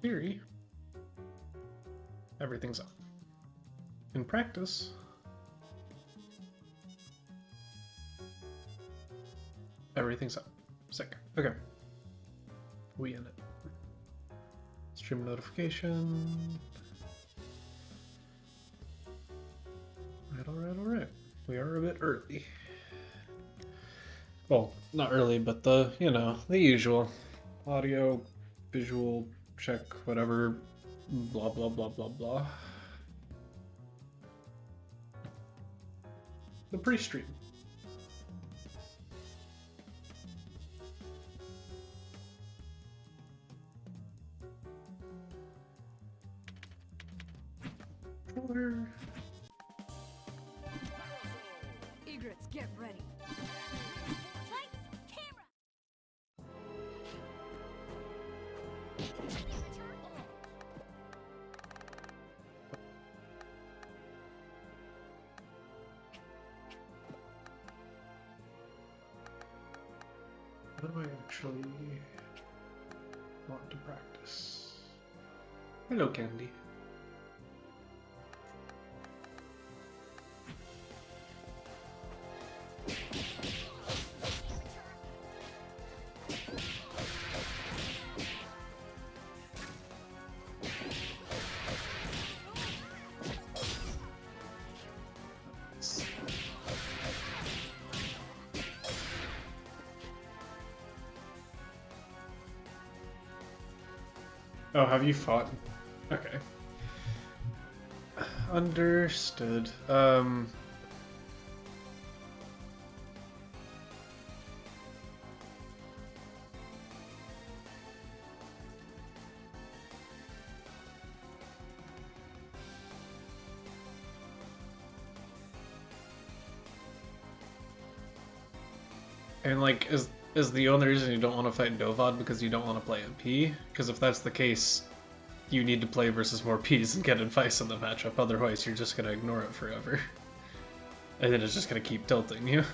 theory, everything's up. In practice, everything's up. Sick. Okay. We in it. Stream notification. Alright. We are a bit early. Well, not early, but the usual. Audio, visual, check, whatever, blah, blah, blah, blah, blah. The pre-stream. Controller. Egrets, get ready. Lights, camera. What do I actually want to practice? Hello, Candy. Oh, have you fought? Okay. Understood. And like, is the only reason you don't want to fight Dovad because you don't want to play MP? Because if that's the case, you need to play versus more Ps and get advice on the matchup, otherwise you're just going to ignore it forever. And then it's just going to keep tilting you.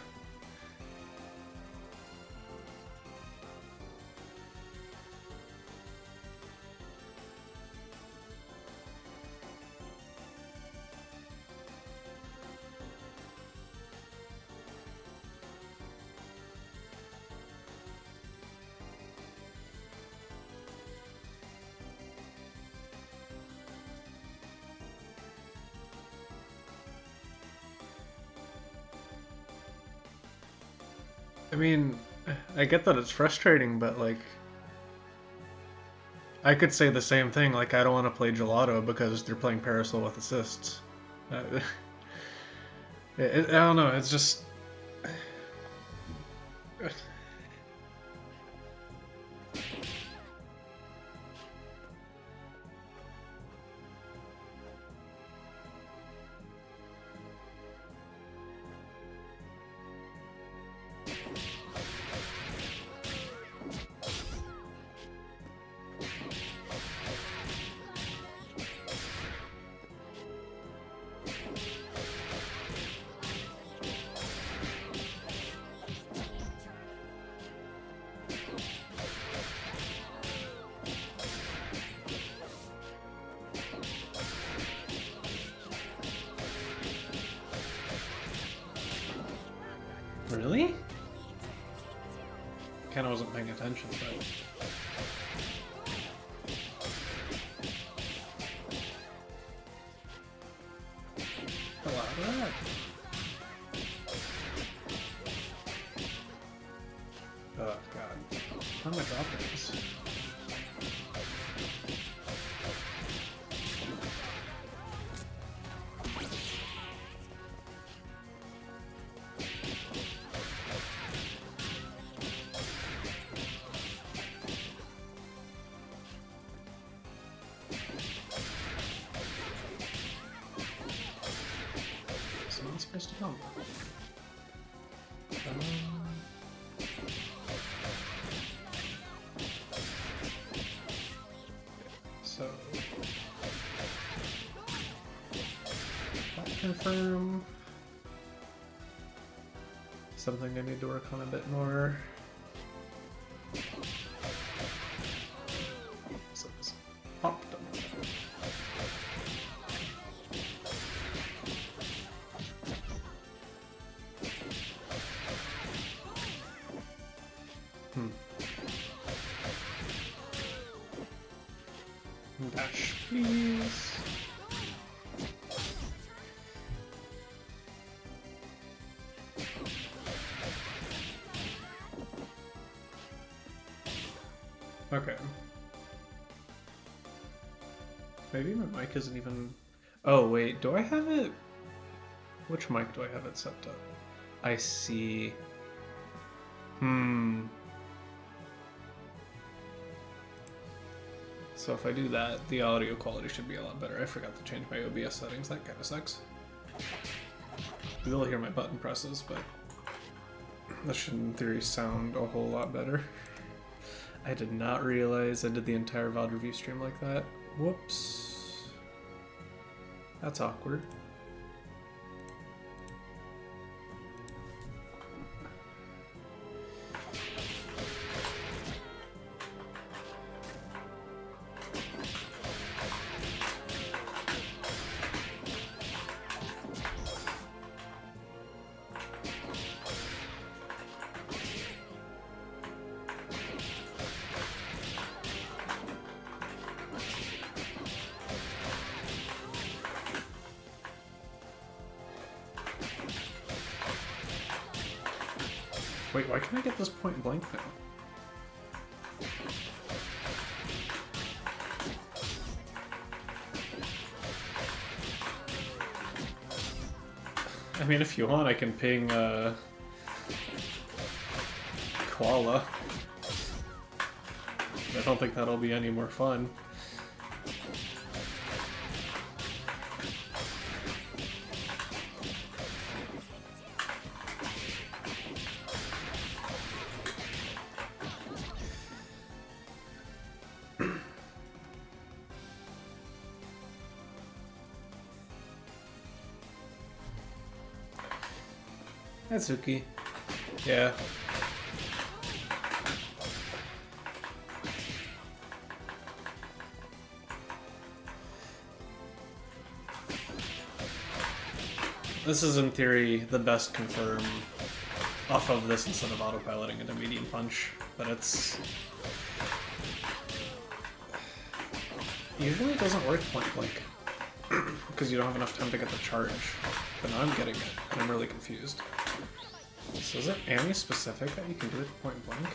I mean, I get that it's frustrating, but like, I could say the same thing, like I don't want to play Gelato because they're playing Parasol with assists. I don't know, it's just... Really? Kinda wasn't paying attention, but... A lot of that. Oh god. How am I dropping this? Supposed to come. So confirm something I need to work on a bit more. So this Dash, please. Okay. Maybe my mic isn't even... Oh, wait, do I have it... Which mic do I have it set to? I see. So if I do that, the audio quality should be a lot better. I forgot to change my OBS settings, that kind of sucks. You'll hear my button presses, but that should in theory sound a whole lot better. I did not realize I did the entire VOD review stream like that. Whoops. That's awkward. Wait, why can't I get this point blank now? I mean, if you want, I can ping, Koala. I don't think that'll be any more fun. Natsuki. Yeah. This is in theory the best confirm off of this instead of autopiloting into medium punch, but it's... Usually it doesn't work point blank, because you don't have enough time to get the charge, but now I'm getting it, and I'm really confused. So is it Annie specific that you can do it point blank?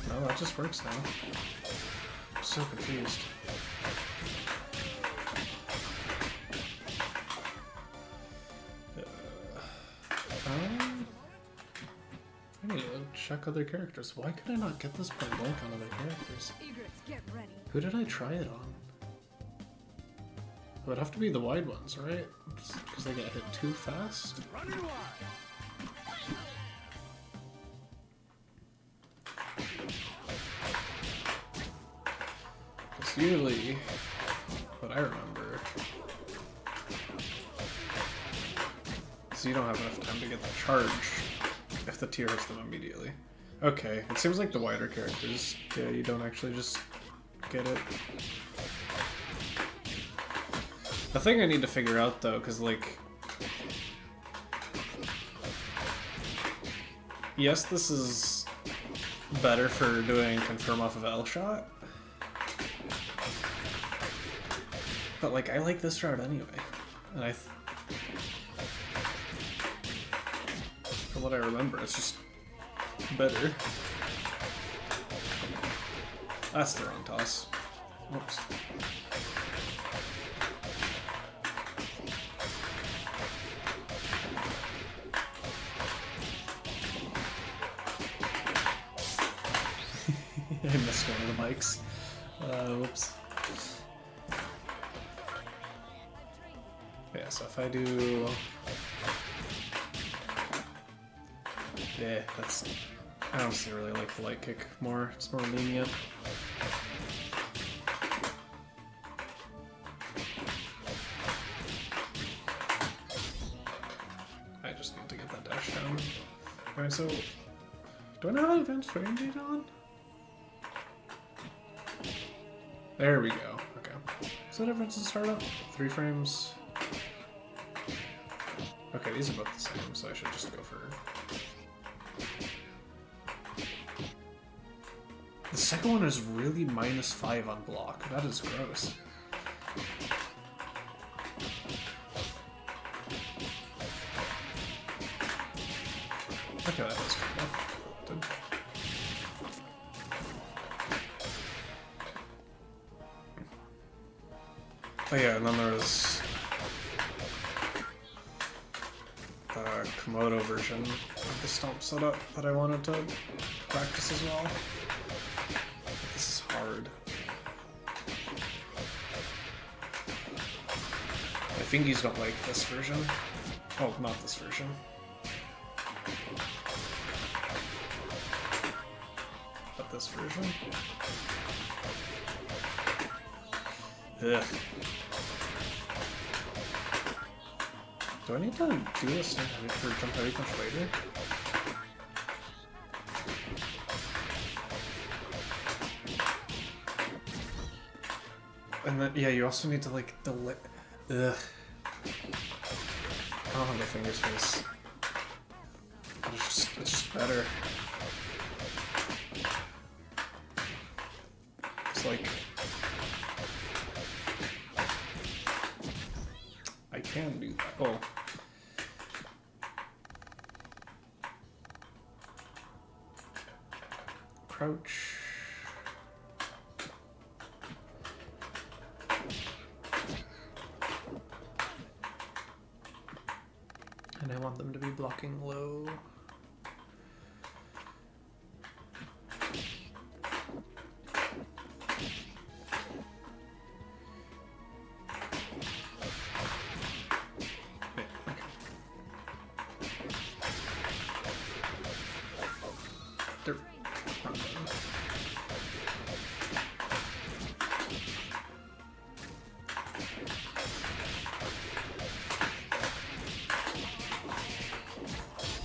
No, that just works now. I'm so confused. I need to check other characters. Why could I not get this point blank on other characters? Egrets, get ready. Who did I try it on? It would have to be the wide ones, right? Because they get hit too fast? Running wide. Because usually, what I remember, is you don't have enough time to get the charge if the tier hits them immediately. Okay, it seems like the wider characters, yeah, you don't actually just get it. The thing I need to figure out though, because like, yes, this is better for doing confirm off of L shot, but like I like this route anyway, and from what I remember, it's just better. That's the wrong toss. Whoops. I missed one of the mics. Whoops. Yeah, so if I do... Yeah, that's... I honestly really like the light kick more. It's more lenient. I just need to get that dash down. Alright, so... Do I not have advanced frame data on? There we go. Okay. Is that difference in startup? 3 frames. Okay, these are both the same, so I should just go for The second one is really -5 on block. That is gross. Okay, that was good. Oh yeah, and then there was the Komodo version of the stomp setup that I wanted to practice as well. This is hard. My fingies don't like this version. Oh, not this version. But this version. Ugh. Do I need to do this for jump heavy punch later? And then, yeah, you also need to, like, delay. Ugh. I don't have the fingers for this. It's just better. It's like... I can do that. Oh. Crouch. And I want them to be blocking low.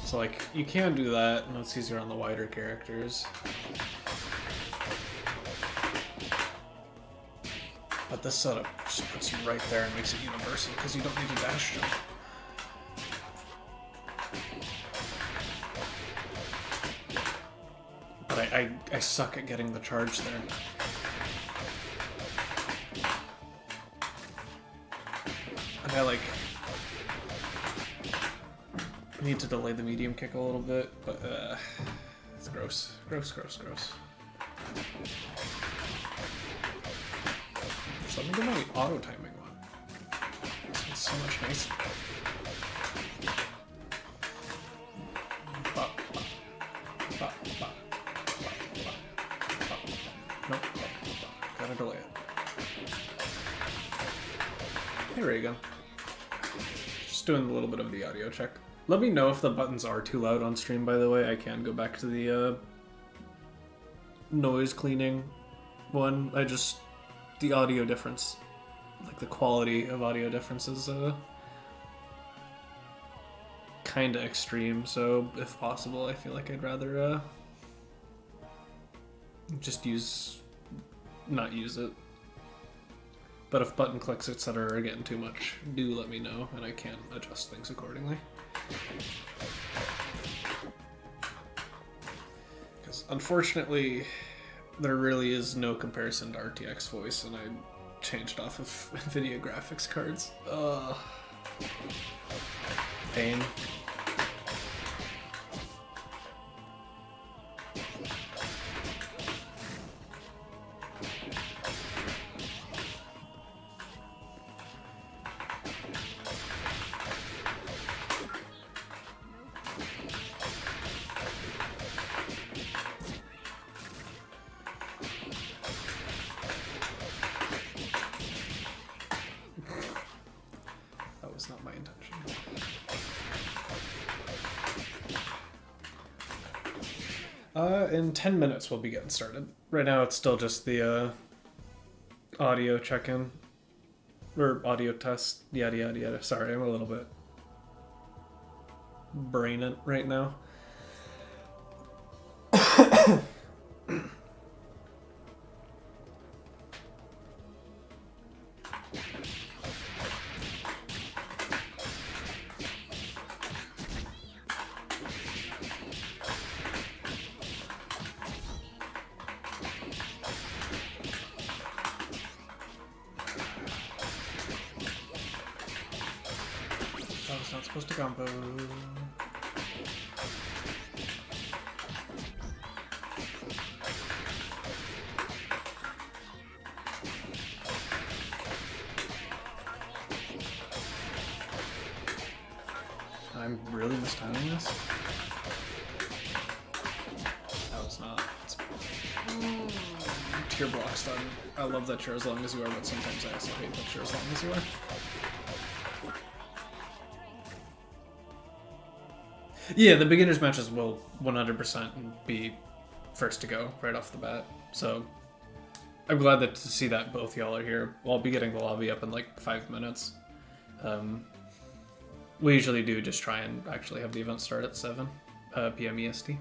So, like, you can do that, and it's easier on the wider characters. But this setup just puts you right there and makes it universal, because you don't need to dash jump. But I suck at getting the charge there. And I, like... need to delay the medium kick a little bit, but it's gross. Gross. So let me do my auto timing one. This one's so much nicer. Nope. Gotta delay it. Hey Reagan. Just doing a little bit of the audio check. Let me know if the buttons are too loud on stream, by the way. I can go back to the noise cleaning one. The audio difference, like the quality of audio difference is kind of extreme, so if possible, I feel like I'd rather just not use it. But if button clicks, etc. are getting too much, do let me know, and I can adjust things accordingly. Because unfortunately, there really is no comparison to RTX voice, and I changed off of NVIDIA graphics cards. Pain. Not my intention. In 10 minutes we'll be getting started. Right now it's still just the audio check-in. Or audio test. Yada yada yada. Sorry, I'm a little bit brainant right now. supposed to combo. I'm really mistiming this? No, it's not. It's... Tier block stun. I love that you're as long as you are, but sometimes I also hate that you're as long as you are. Yeah, the beginner's matches will 100% be first to go right off the bat. So I'm glad that to see that both y'all are here. I'll be getting the lobby up in like 5 minutes. We usually do just try and actually have the event start at 7 p.m. EST.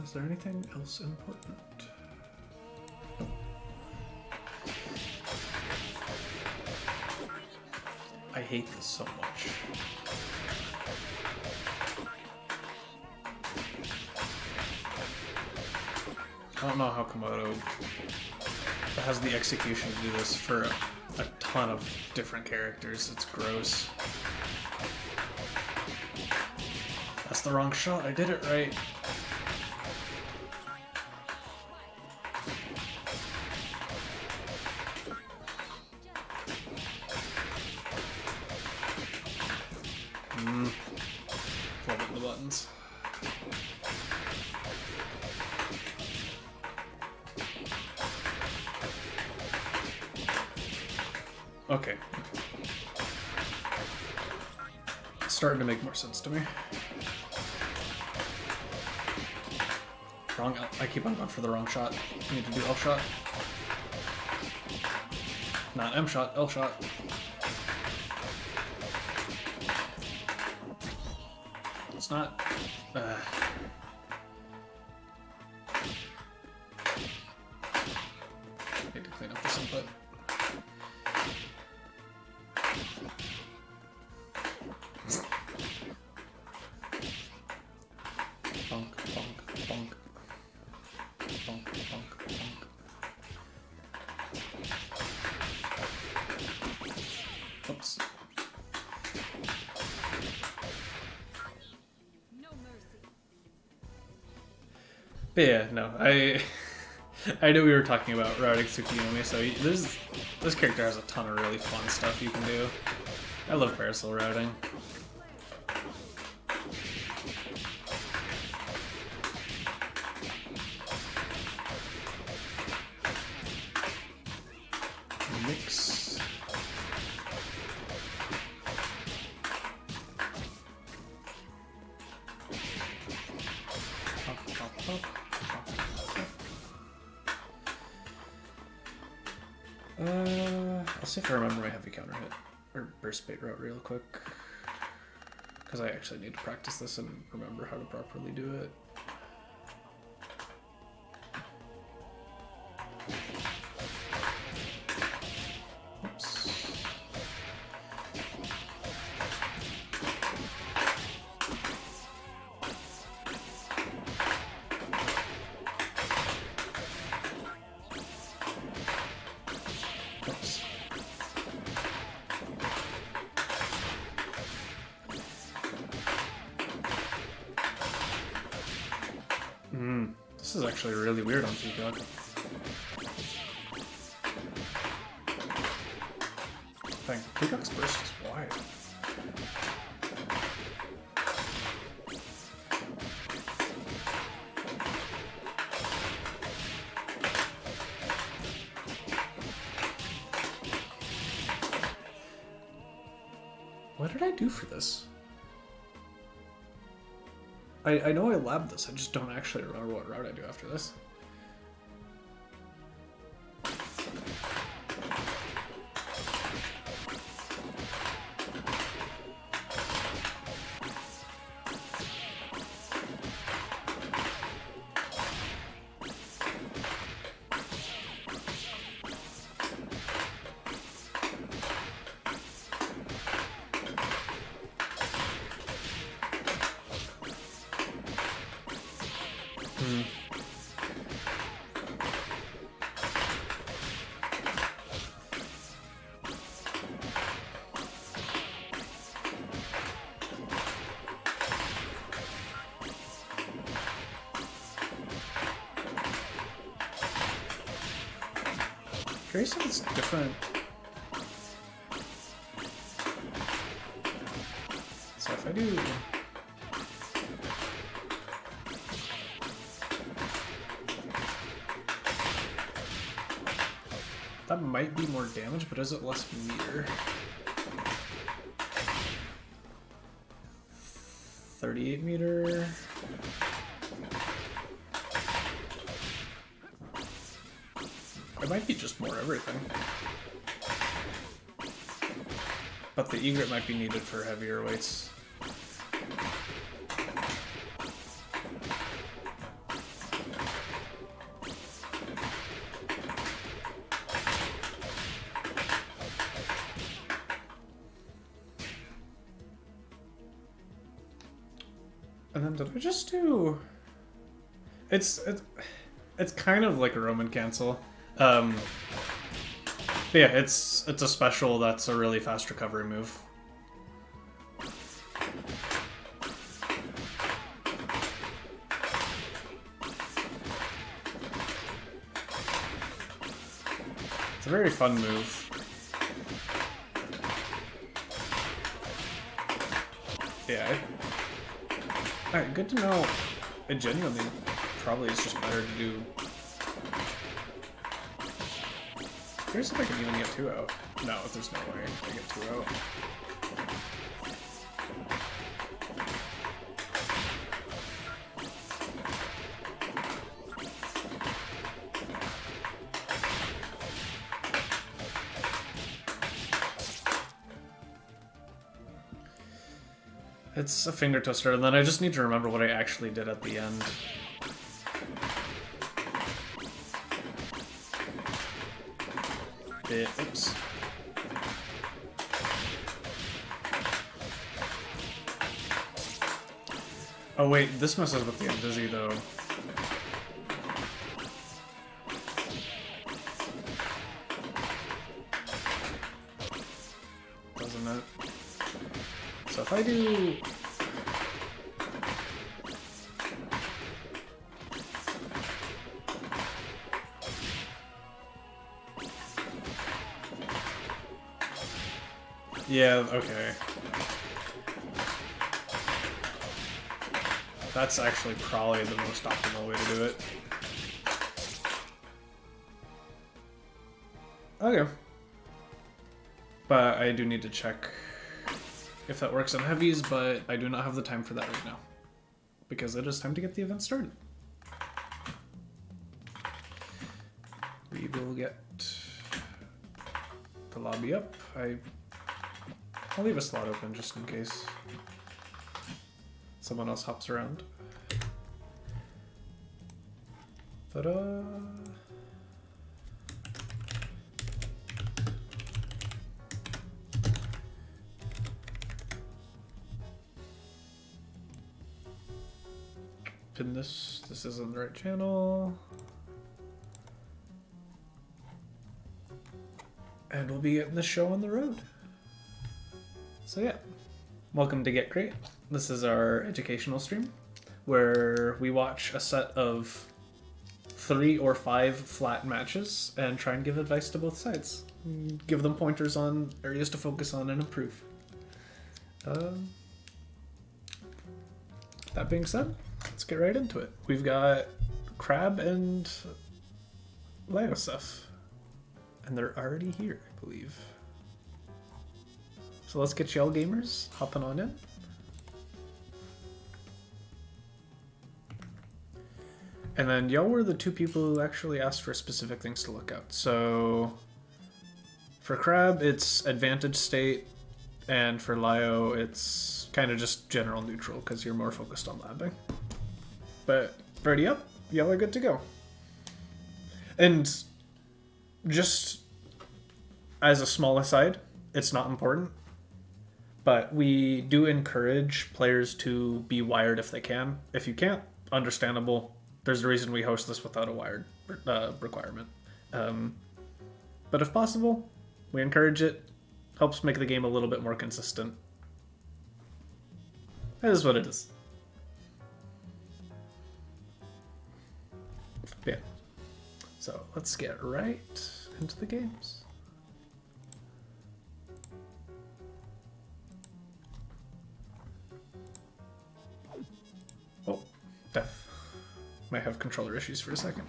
Is there anything else important? I hate this so much. I don't know how Komodo has the execution to do this for a ton of different characters. It's gross. That's the wrong shot. I did it right. Flubbing the buttons. Okay. It's starting to make more sense to me. Wrong L. I keep on going for the wrong shot. I need to do L shot. Not M shot, L shot. It's not. Need to clean up this input. Bonk, bonk, bonk. Bonk, bonk, bonk. Oops. But yeah, no, I knew we were talking about routing Tsukiyomi, so this character has a ton of really fun stuff you can do. I love parasol routing. Mix. Pop, pop, pop. I'll see if I remember my heavy counter hit or burst bait route real quick, because I actually need to practice this and remember how to properly do it. Oops. Oops. This is actually really weird on Peacock. Dang, Peacock's burst is wide. What did I do for this? I know I labbed this, I just don't actually remember what route I do after this. Curious if it's different. So if I do... That might be more damage, but is it less meter? 38 meter. It might be just more everything. But the egret might be needed for heavier weights. And then did I just do... It's kind of like a Roman cancel. But yeah, it's a special that's a really fast recovery move. It's a very fun move. Yeah. Alright, good to know. It genuinely probably is just better to do. Curious if I can even get 2 out. No, there's no way I get 2 out. It's a finger twister, and then I just need to remember what I actually did at the end. Oops. Oh wait, this messes with the dizzy though. Doesn't it? So if I do... Yeah, okay. That's actually probably the most optimal way to do it. Okay. But I do need to check if that works on heavies, but I do not have the time for that right now. Because it is time to get the event started. We will get the lobby up. I'll leave a slot open just in case someone else hops around. Ta-da! Pin this. This isn't the right channel. And we'll be getting the show on the road. So yeah, welcome to Get Gr8. This is our educational stream where we watch a set of 3 or 5 flat matches and try and give advice to both sides. Give them pointers on areas to focus on and improve. That being said, let's get right into it. We've got Crab and Leo stuff, and they're already here, I believe. So let's get y'all gamers hopping on in. And then y'all were the 2 people who actually asked for specific things to look out. So for Crab, it's advantage state, and for Lio, it's kind of just general neutral because you're more focused on labbing. But ready up, y'all are good to go. And just as a small aside, it's not important. But we do encourage players to be wired if they can. If you can't, understandable. There's a reason we host this without a wired requirement. But if possible, we encourage it. Helps make the game a little bit more consistent. That is what it is. Yeah. So let's get right into the games. Oh, Def might have controller issues for a second.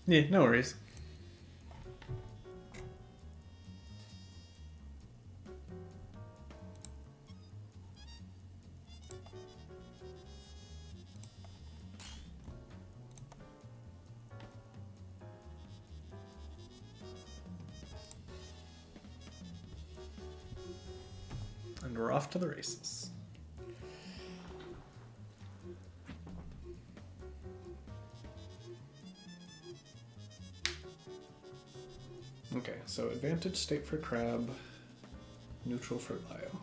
Yeah, no worries. And we're off to the races. Okay, so advantage state for Crab, neutral for Lio.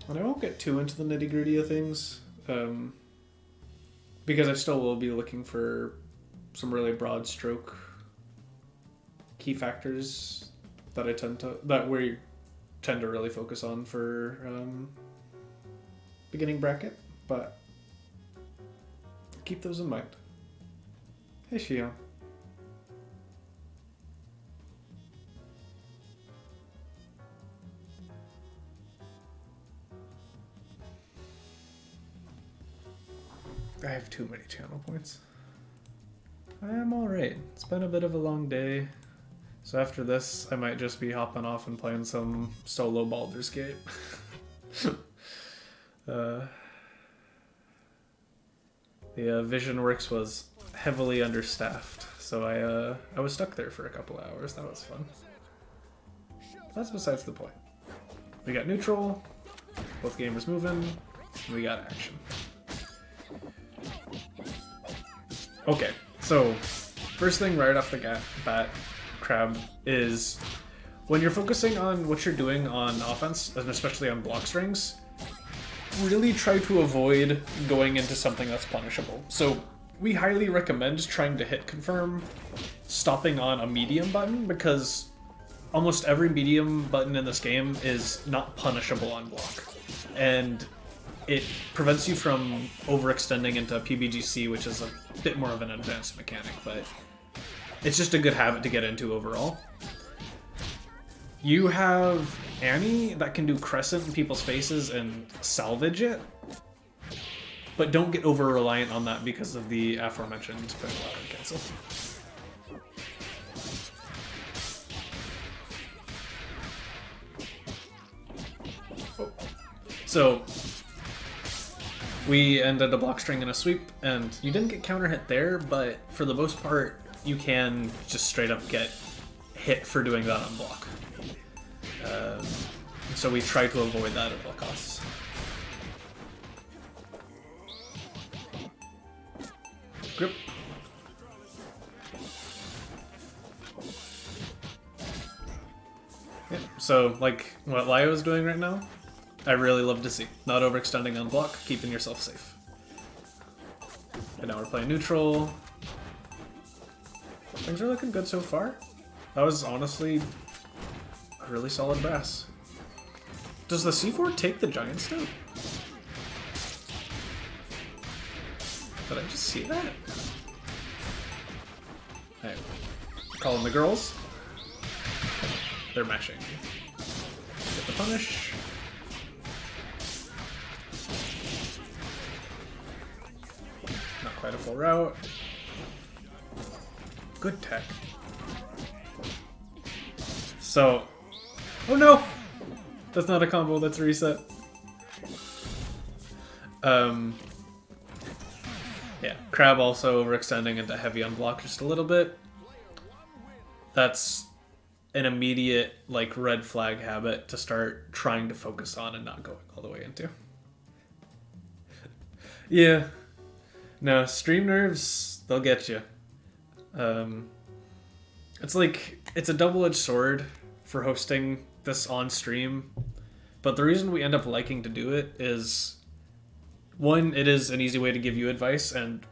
And I won't get too into the nitty-gritty of things, because I still will be looking for some really broad stroke key factors that we tend to really focus on for beginning bracket, but keep those in mind. Hey, Shion. I have too many channel points. I am alright. It's been a bit of a long day. So after this, I might just be hopping off and playing some solo Baldur's Gate. The Vision Works was heavily understaffed, so I was stuck there for a couple hours. That was fun. That's besides the point. We got neutral, both gamers moving, and we got action. Okay, so first thing right off the bat, Crab, is when you're focusing on what you're doing on offense, and especially on block strings, really try to avoid going into something that's punishable. So we highly recommend trying to hit confirm, stopping on a medium button, because almost every medium button in this game is not punishable on block. And it prevents you from overextending into PBGC, which is a bit more of an advanced mechanic, but it's just a good habit to get into overall. You have Annie that can do crescent in people's faces and salvage it, but don't get over-reliant on that because of the aforementioned cancel. So we ended a block string in a sweep, and you didn't get counter hit there, but for the most part, you can just straight up get hit for doing that on block. So we try to avoid that at all costs. Grip. Yeah, so like what Lio is doing right now, I really love to see. Not overextending on block, keeping yourself safe. And now we're playing neutral. Things are looking good so far. That was honestly a really solid brass. Does the C4 take the giant stone? Did I just see that? Alright. Calling the girls. They're mashing. Get the punish. Not quite a full route. Good tech. So, oh no! That's not a combo, that's a reset. Yeah, Crab also overextending into heavy on block just a little bit. That's an immediate, like, red flag habit to start trying to focus on and not going all the way into. Yeah. No, stream nerves, they'll get you. It's like, it's a double-edged sword for hosting this on stream, but the reason we end up liking to do it is, one, it is an easy way to give you advice, and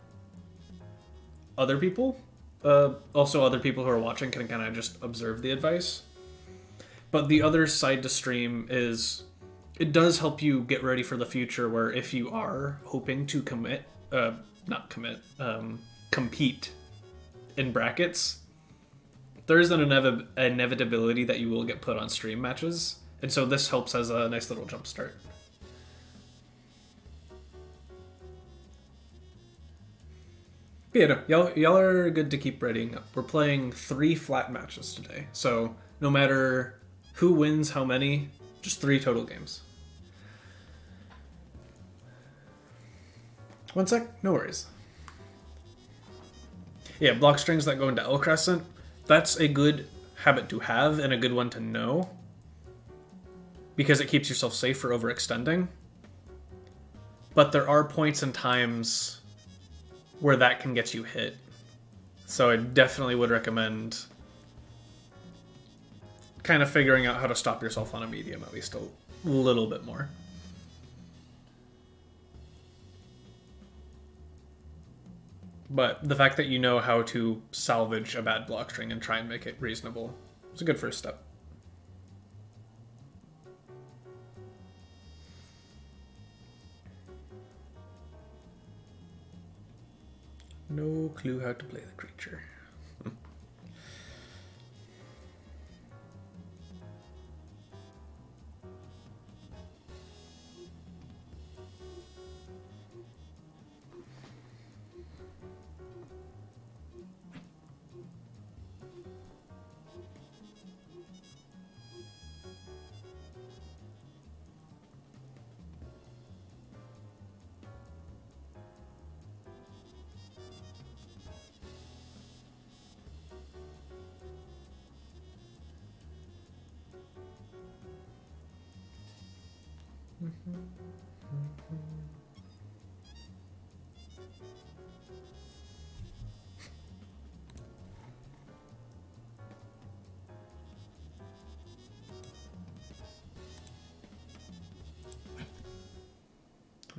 other people, also other people who are watching can kind of just observe the advice. But the other side to stream is it does help you get ready for the future, where if you are hoping to compete in brackets, there's an inevitability that you will get put on stream matches. And so this helps as a nice little jump start. But yeah, no, y'all are good to keep readying up. We're playing 3 flat matches today. So no matter who wins how many, just 3 total games. One sec, no worries. Yeah, block strings that go into L Crescent, that's a good habit to have and a good one to know, because it keeps yourself safe for overextending. But there are points and times where that can get you hit. So I definitely would recommend kind of figuring out how to stop yourself on a medium at least a little bit more. But the fact that you know how to salvage a bad block string and try and make it reasonable is a good first step. No clue how to play the creature.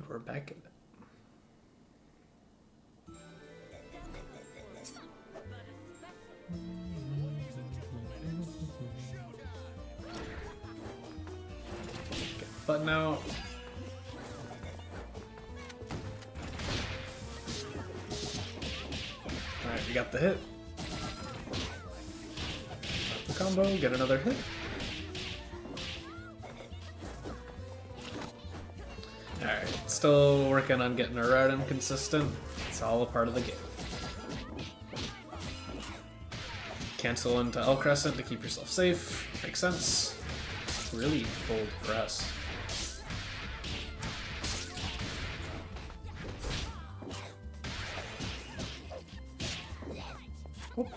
We're back in it. Button out. Alright, we got the hit. Got the combo, get another hit. Alright, still working on getting our routing consistent. It's all a part of the game. Cancel into L Crescent to keep yourself safe. Makes sense. Really bold press. Oh.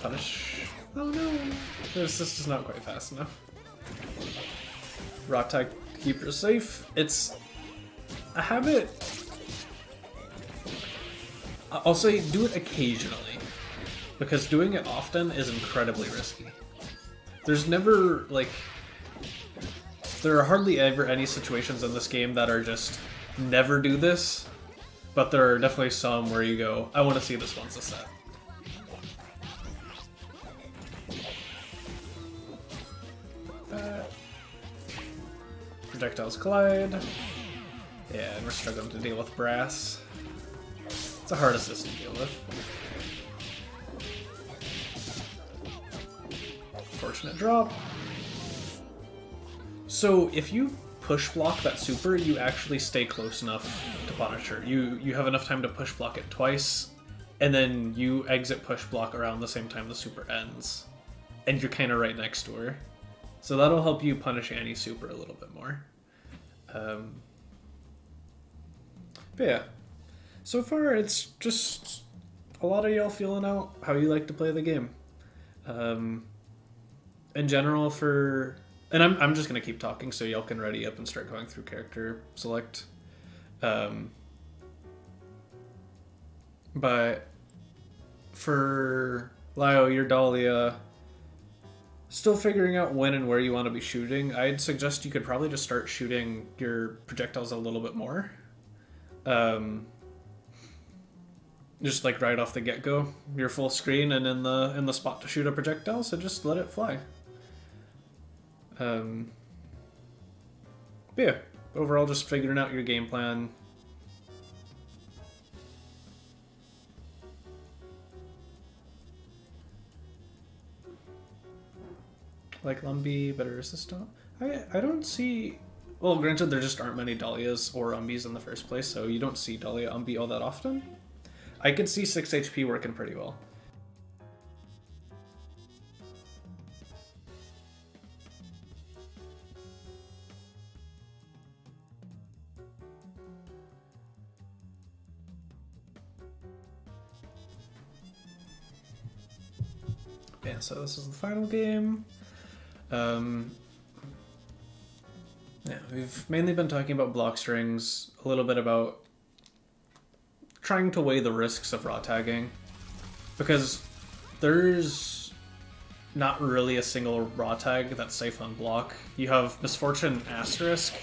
Punish. Oh no! This is not quite fast enough. Raw tag to keep her safe. It's a habit. I'll say do it occasionally, because doing it often is incredibly risky. There's never, like, there are hardly ever any situations in this game that are just never do this, but there are definitely some where you go, I want to see this once a set. Projectiles collide. Yeah, and we're struggling to deal with brass. It's a hard assist to deal with. Fortunate drop. So if you push block that super, you actually stay close enough to punish her. You have enough time to push block it twice, and then you exit push block around the same time the super ends. And you're kind of right next to her. So that'll help you punish any super a little bit more. But yeah. So far, it's just a lot of y'all feeling out how you like to play the game. In general, and I'm just gonna keep talking so y'all can ready up and start going through character select. But for Lio, your Dahlia, still figuring out when and where you want to be shooting. I'd suggest you could probably just start shooting your projectiles a little bit more. just like right off the get-go, you're full screen and in the spot to shoot a projectile, so just let it fly. But yeah, overall just figuring out your game plan. Like Lumbee, better assistant. I don't see... Well, granted, there just aren't many Dahlias or Umbies in the first place, so you don't see Dahlia Umbie all that often. I could see 6 HP working pretty well. Yeah, so this is the final game. Yeah, we've mainly been talking about block strings, a little bit about trying to weigh the risks of raw tagging, because there's not really a single raw tag that's safe on block. You have Misfortune Asterisk,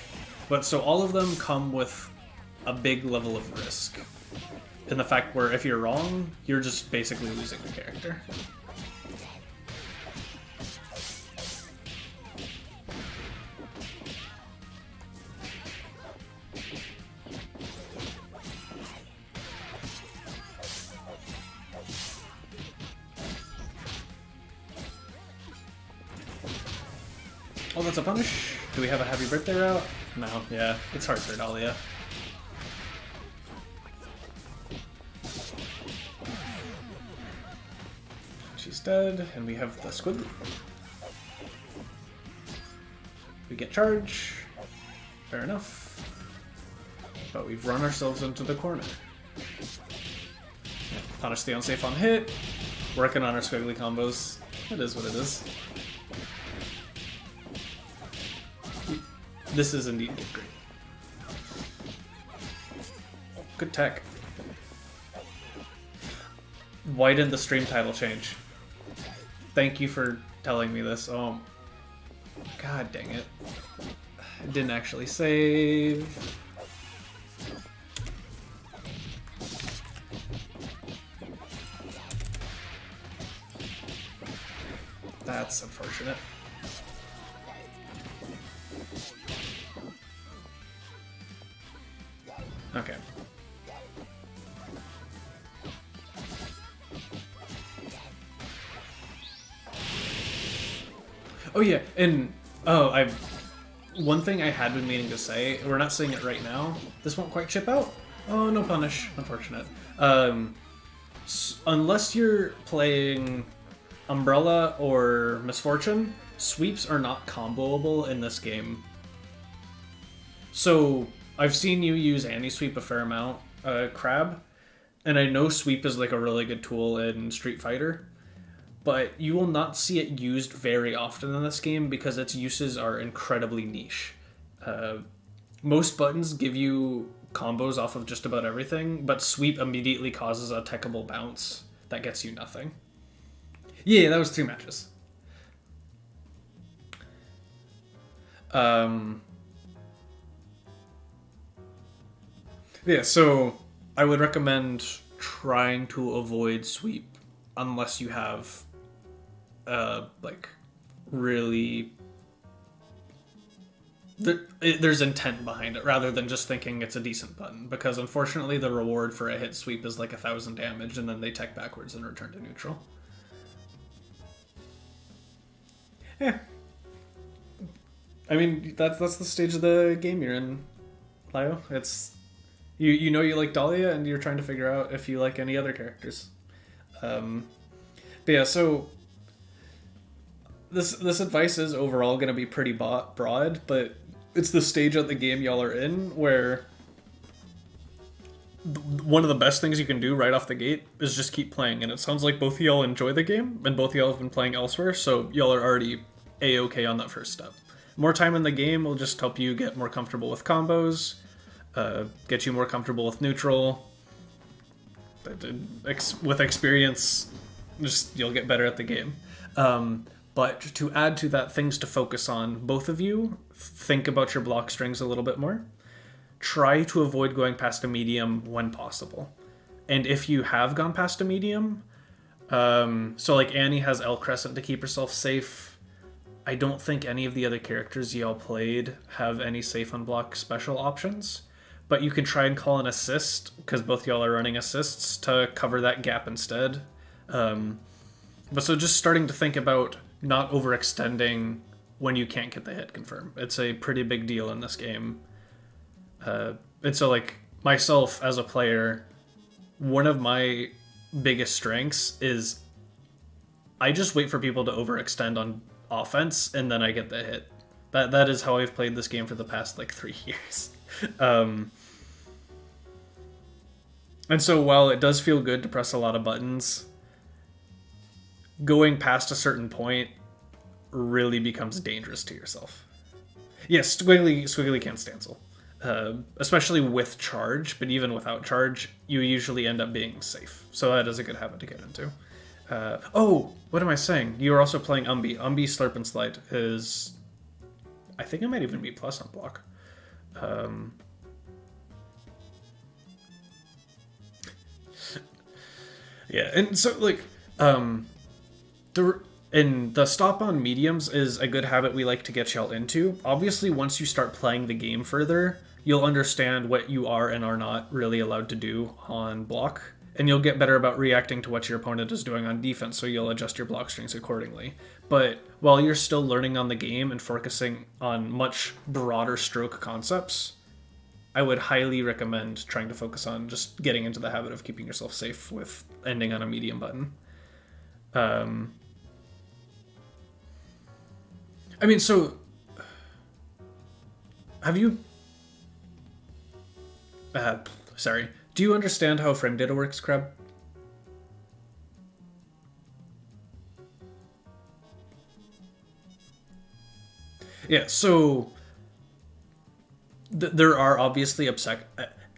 but so all of them come with a big level of risk, in the fact where if you're wrong, you're just basically losing the character. Oh, that's a punish. Do we have a happy birthday route? No, yeah, it's hard for Dahlia. She's dead, and we have the Squidly. We get charge. Fair enough. But we've run ourselves into the corner. Yeah, punish the unsafe on hit. Working on our Squiggly combos. It is what it is. This is indeed Get Great. Good tech. Why didn't the stream title change? Thank you for telling me this. Oh, god dang it. I didn't actually save. That's unfortunate. Okay. Oh yeah, and one thing I had been meaning to say, we're not saying it right now. This won't quite chip out. Oh, no punish. Unfortunate. Unless you're playing Umbrella or Misfortune, sweeps are not comboable in this game. So I've seen you use anti-sweep a fair amount, Crab, and I know sweep is like a really good tool in Street Fighter, but you will not see it used very often in this game because its uses are incredibly niche. Most buttons give you combos off of just about everything, but sweep immediately causes a techable bounce that gets you nothing. Yeah, that was 2 matches. Yeah, so I would recommend trying to avoid sweep unless you have, like, really... There's intent behind it, rather than just thinking it's a decent button, because unfortunately the reward for a hit sweep is like 1,000 damage, and then they tech backwards and return to neutral. Yeah. I mean, that's the stage of the game you're in, Lio. It's... You know you like Dahlia, and you're trying to figure out if you like any other characters. But yeah, so this advice is overall going to be pretty broad, but it's the stage of the game y'all are in where one of the best things you can do right off the gate is just keep playing. And it sounds like both of y'all enjoy the game, and both of y'all have been playing elsewhere, so y'all are already A-okay on that first step. More time in the game will just help you get more comfortable with combos, get you more comfortable with neutral. With experience, just you'll get better at the game. But to add to that, things to focus on, both of you think about your block strings a little bit more. Try to avoid going past a medium when possible. And if you have gone past a medium, so like Annie has L Crescent to keep herself safe. I don't think any of the other characters y'all played have any safe unblock special options, but you can try and call an assist, because both y'all are running assists, to cover that gap instead. But so just starting to think about not overextending when you can't get the hit confirm. It's a pretty big deal in this game. And so like myself as a player, one of my biggest strengths is I just wait for people to overextend on offense and then I get the hit. That is how I've played this game for the past like 3 years. And so while it does feel good to press a lot of buttons, going past a certain point really becomes dangerous to yourself. Yes, Squiggly can't stancel. Especially with charge, but even without charge, you usually end up being safe. So that is a good habit to get into. Oh, what am I saying? You are also playing Umbi. Umbi Slurp and Slide is... I think it might even be plus on block. Yeah, and so, like, the stop on mediums is a good habit we like to get y'all into. Obviously, once you start playing the game further, you'll understand what you are and are not really allowed to do on block, and you'll get better about reacting to what your opponent is doing on defense, so you'll adjust your block strings accordingly. But while you're still learning on the game and focusing on much broader stroke concepts, I would highly recommend trying to focus on just getting into the habit of keeping yourself safe with ending on a medium button. I mean, so... Have you... sorry. Do you understand how frame data works, Crab? Yeah, so... there are obviously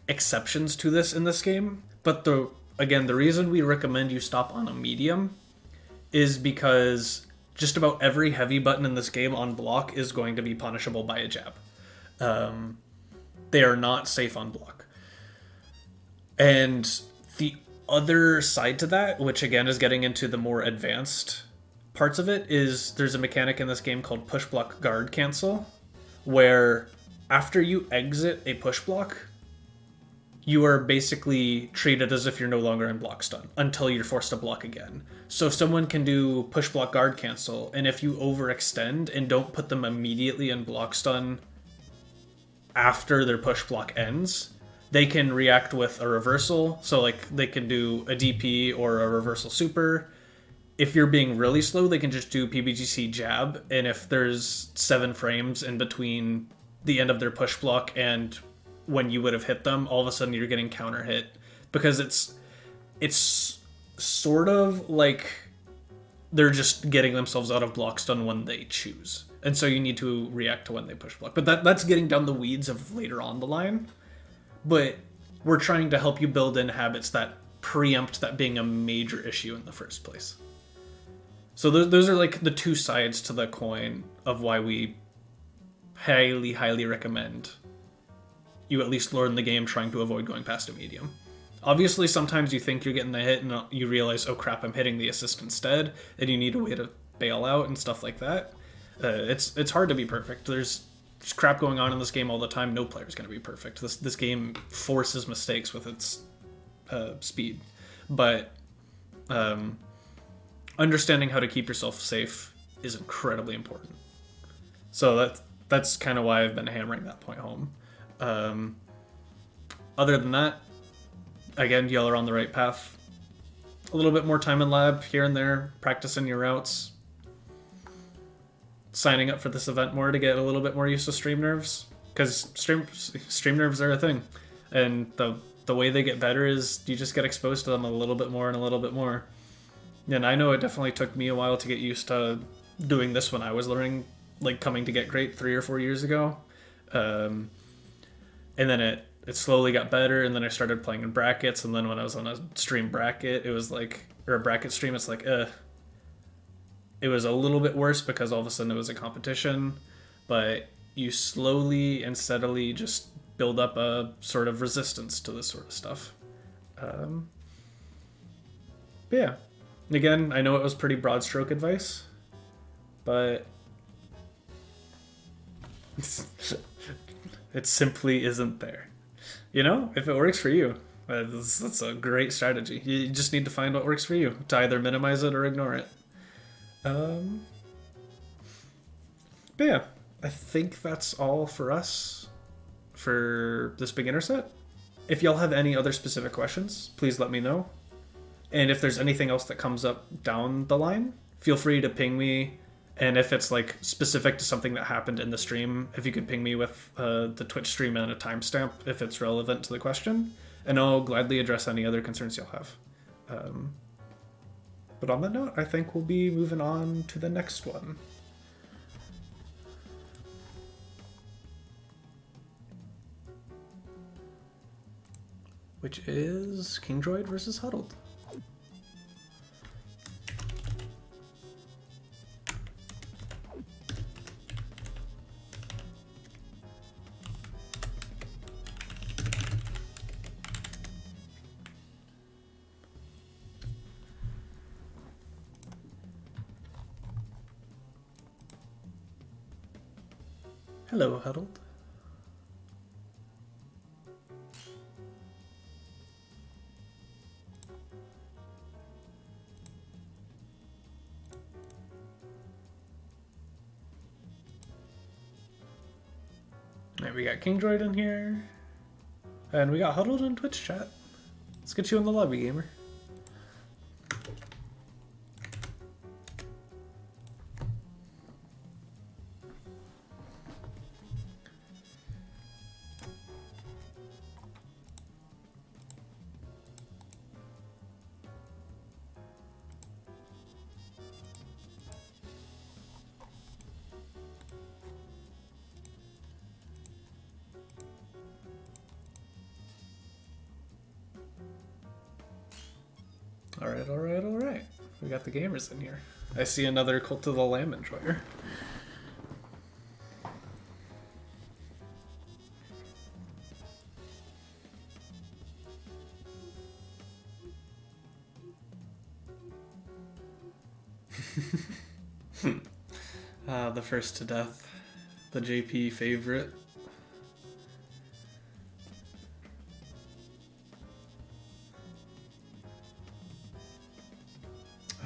exceptions to this in this game, but the reason we recommend you stop on a medium is because just about every heavy button in this game on block is going to be punishable by a jab. They are not safe on block. And the other side to that, which again is getting into the more advanced parts of it, is there's a mechanic in this game called push block guard cancel, where after you exit a push block, you are basically treated as if you're no longer in block stun until you're forced to block again. So someone can do push block guard cancel, and if you overextend and don't put them immediately in block stun after their push block ends, they can react with a reversal. So like they can do a DP or a reversal super. If you're being really slow, they can just do PBGC jab, and if there's 7 frames in between the end of their push block and when you would have hit them, all of a sudden you're getting counter hit, because it's sort of like they're just getting themselves out of block stun when they choose, and so you need to react to when they push block. But that's getting down the weeds of later on the line. But we're trying to help you build in habits that preempt that being a major issue in the first place. So those are like the two sides to the coin of why we highly recommend you at least learn the game trying to avoid going past a medium. Obviously, sometimes you think you're getting the hit and you realize, oh crap, I'm hitting the assist instead, and you need a way to bail out and stuff like that. It's hard to be perfect. There's crap going on in this game all the time. No player's going to be perfect. This game forces mistakes with its speed. But understanding how to keep yourself safe is incredibly important. So that's kind of why I've been hammering that point home. Other than that, again, y'all are on the right path. A little bit more time in lab here and there, practicing your routes. Signing up for this event more to get a little bit more used to stream nerves, because stream nerves are a thing, and the way they get better is you just get exposed to them a little bit more and a little bit more. And I know it definitely took me a while to get used to doing this when I was learning, like coming to Get Great 3 or 4 years ago, and then it slowly got better, and then I started playing in brackets, and then when I was on a stream bracket, it was like, or a bracket stream, it's like, it was a little bit worse because all of a sudden it was a competition, but you slowly and steadily just build up a sort of resistance to this sort of stuff. But yeah, again, I know it was pretty broad stroke advice, but it simply isn't there. You know, if it works for you, that's a great strategy. You just need to find what works for you to either minimize it or ignore it. But yeah, I think that's all for us for this beginner set. If y'all have any other specific questions, please let me know. And if there's anything else that comes up down the line, feel free to ping me. And if it's like specific to something that happened in the stream, if you could ping me with the Twitch stream and a timestamp if it's relevant to the question, and I'll gladly address any other concerns you'll have. But on that note, I think we'll be moving on to the next one. Which is King Droid versus Huddled. Hello, Huddled. Alright, we got King Droid in here. And we got Huddled in Twitch chat. Let's get you in the lobby, gamer. Alright. We got the gamers in here. I see another Cult of the Lamb enjoyer. The first to death. The JP favorite.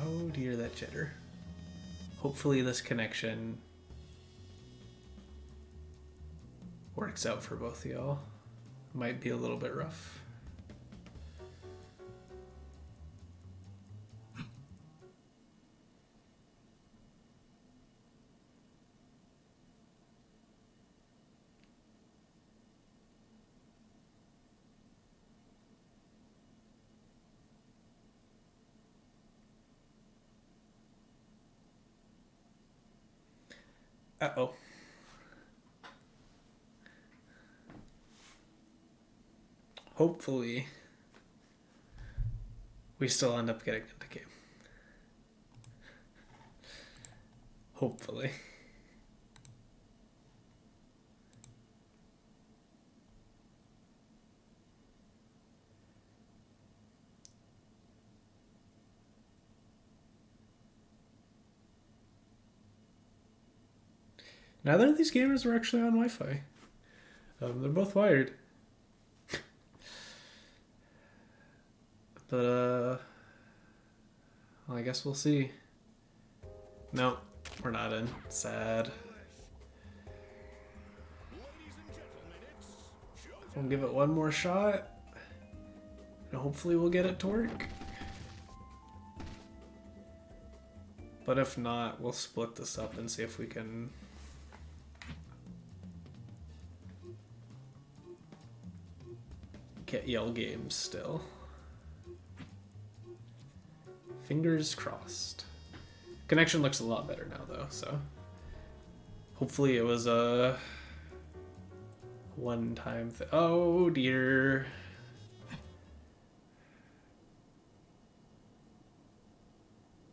Oh dear, that jitter. Hopefully this connection works out for both of y'all. Might be a little bit rough. Uh-oh. Hopefully, we still end up getting into game. Hopefully. Neither of these gamers were actually on Wi-Fi. They're both wired. But, well, I guess we'll see. No, we're not in. Sad. We'll give it one more shot. And hopefully we'll get it to work. But if not, we'll split this up and see if we can... get yell games still. Fingers crossed. Connection looks a lot better now though, so hopefully it was a one-time thing. Oh dear.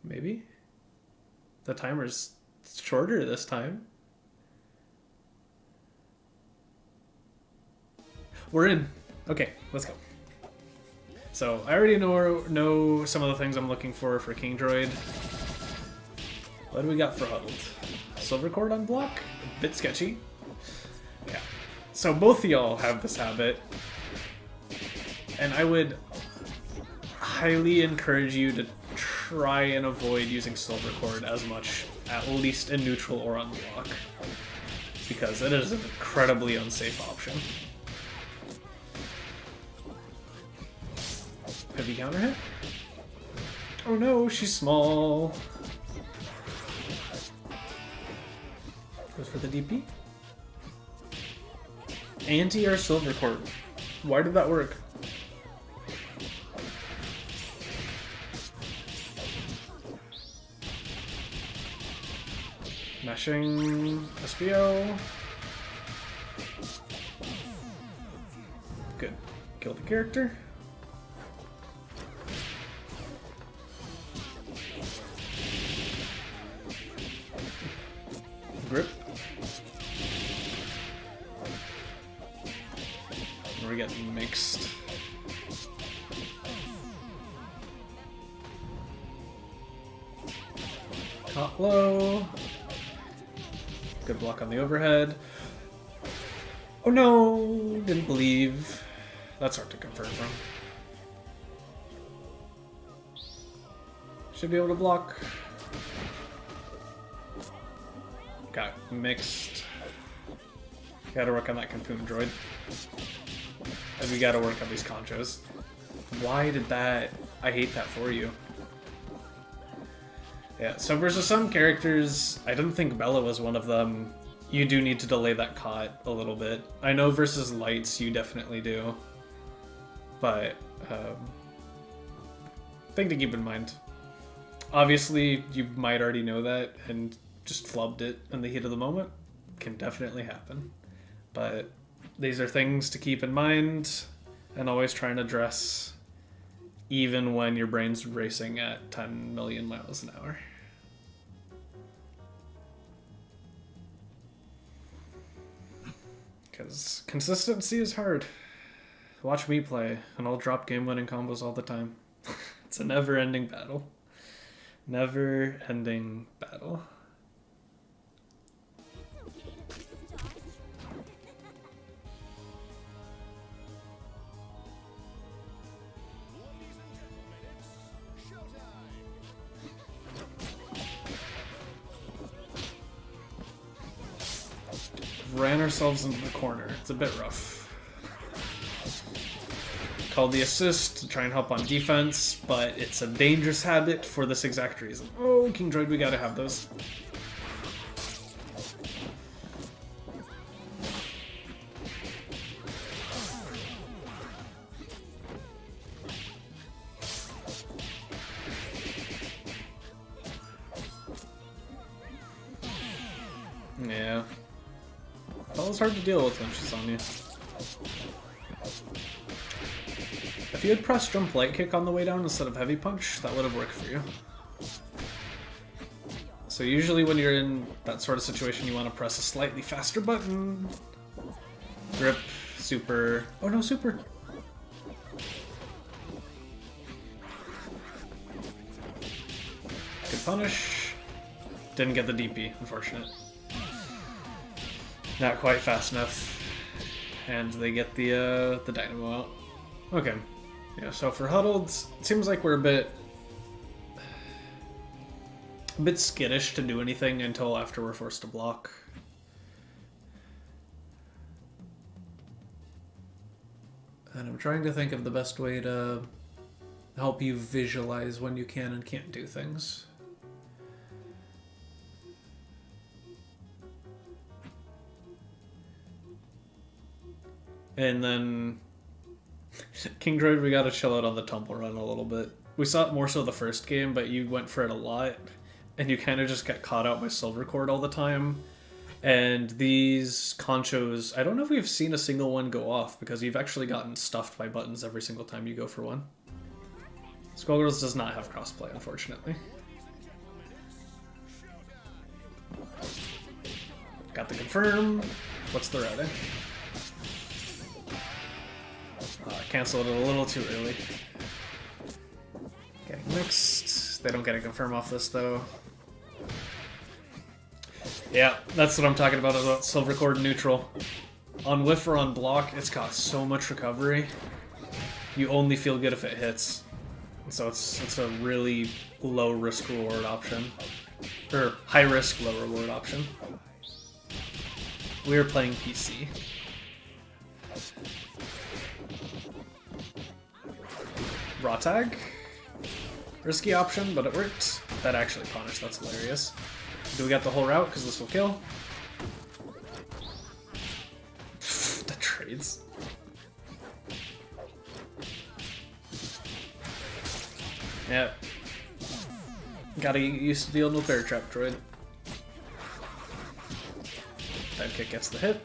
Maybe the timer's shorter this time. We're in. Okay, let's go. So I already know some of the things I'm looking for King Droid. What do we got for Huddled? Silver Cord on block? A bit sketchy. Yeah. So both of y'all have this habit. And I would highly encourage you to try and avoid using Silver Cord as much, at least in neutral or on block. Because it is an incredibly unsafe option. Heavy counter hit? Oh no, she's small. Goes for the DP. Anti or Silver Cord? Why did that work? Meshing SBO. Good. Kill the character. Grip. We're getting mixed. Caught low. Good block on the overhead. Oh no! Didn't believe. That's hard to confirm from. Should be able to block. Got mixed. Gotta work on that Confirm droid. And we gotta work on these conchos. Why did that? I hate that for you. Yeah, so versus some characters, I didn't think Bella was one of them. You do need to delay that caught a little bit. I know versus lights, you definitely do. But, thing to keep in mind. Obviously, you might already know that and just flubbed it in the heat of the moment. Can definitely happen. But these are things to keep in mind and always try and address even when your brain's racing at 10 million miles an hour. Because consistency is hard. Watch me play, and I'll drop game-winning combos all the time. It's a never-ending battle. Never-ending battle. Ran ourselves into the corner. It's a bit rough. Called the assist to try and help on defense, but it's a dangerous habit for this exact reason. Oh, King Droid, we gotta have those. Yeah. Bella's hard to deal with when she's on you. If you had pressed jump light kick on the way down instead of heavy punch, that would have worked for you. So usually when you're in that sort of situation, you want to press a slightly faster button. Grip, super. Oh no, super. Good punish. Didn't get the DP, unfortunate. Not quite fast enough. And they get the dynamo out. Okay. Yeah, so for huddled, it seems like we're a bit skittish to do anything until after we're forced to block. And I'm trying to think of the best way to help you visualize when you can and can't do things. And then King Droid, we gotta chill out on the tumble run a little bit. We saw it more so the first game, but you went for it a lot, and you kind of just got caught out by Silver Cord all the time. And these conchos, I don't know if we've seen a single one go off, because you've actually gotten stuffed by buttons every single time you go for one. Skullgirls does not have crossplay, unfortunately. Got the confirm. What's the routing? Canceled it a little too early. mixed. They don't get a confirm off this though. Yeah, that's what I'm talking about silver cord neutral. On whiff or on block, it's got so much recovery. You only feel good if it hits. So it's a really low risk reward option. Or high risk, low reward option. We are playing PC. Raw tag? Risky option, but it worked. That actually punished, that's hilarious. Do we get the whole route? Because this will kill. The trades. Yeah. Gotta get used to dealing with Bear Trap Droid. Dive kick gets the hit.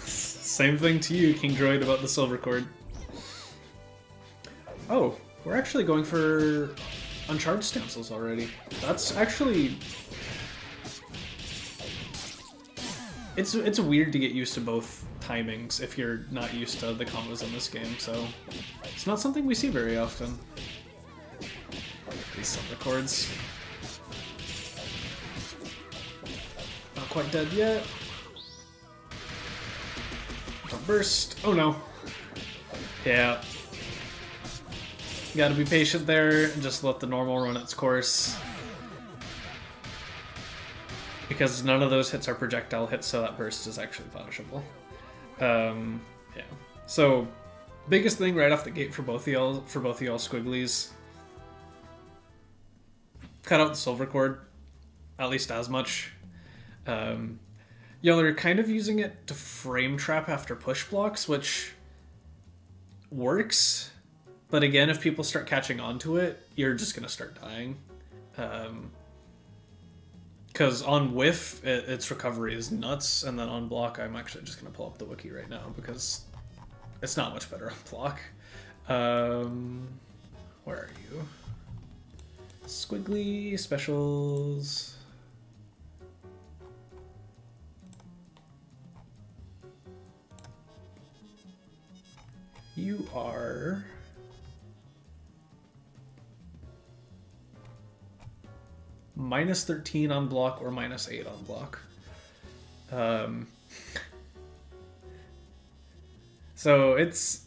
Same thing to you, King Droid, about the silver cord. Oh, we're actually going for uncharged stencils already. That's actually... It's weird to get used to both timings if you're not used to the combos in this game, so it's not something we see very often. These silver cords. Not quite dead yet. Don't burst. Oh no. Yeah. Gotta be patient there and just let the normal run its course. Because none of those hits are projectile hits, so that burst is actually punishable. Yeah. So, biggest thing right off the gate for both of y'all squigglies. Cut out the silver cord, at least as much. Y'all are kind of using it to frame trap after push blocks, which works. But again, if people start catching on to it, you're just gonna start dying. Because on whiff, its recovery is nuts, and then on block, I'm actually just going to pull up the wiki right now, because it's not much better on block. Where are you? Squiggly, specials... You are... minus 13 on block or minus 8 on block. So it's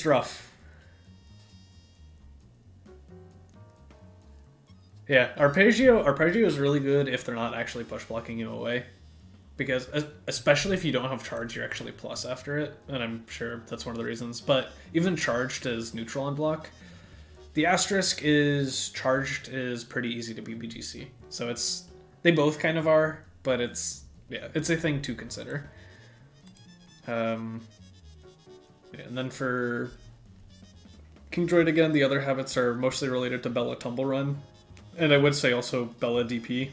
rough. Yeah, Arpeggio is really good if they're not actually push blocking you away. Because especially if you don't have charge, you're actually plus after it, and I'm sure that's one of the reasons. But even charged is neutral on block. The asterisk is charged is pretty easy to BBGC. So they both kind of are, but it's a thing to consider. Yeah, and then for King Droid again, the other habits are mostly related to Bella Tumble Run, and I would say also Bella DP.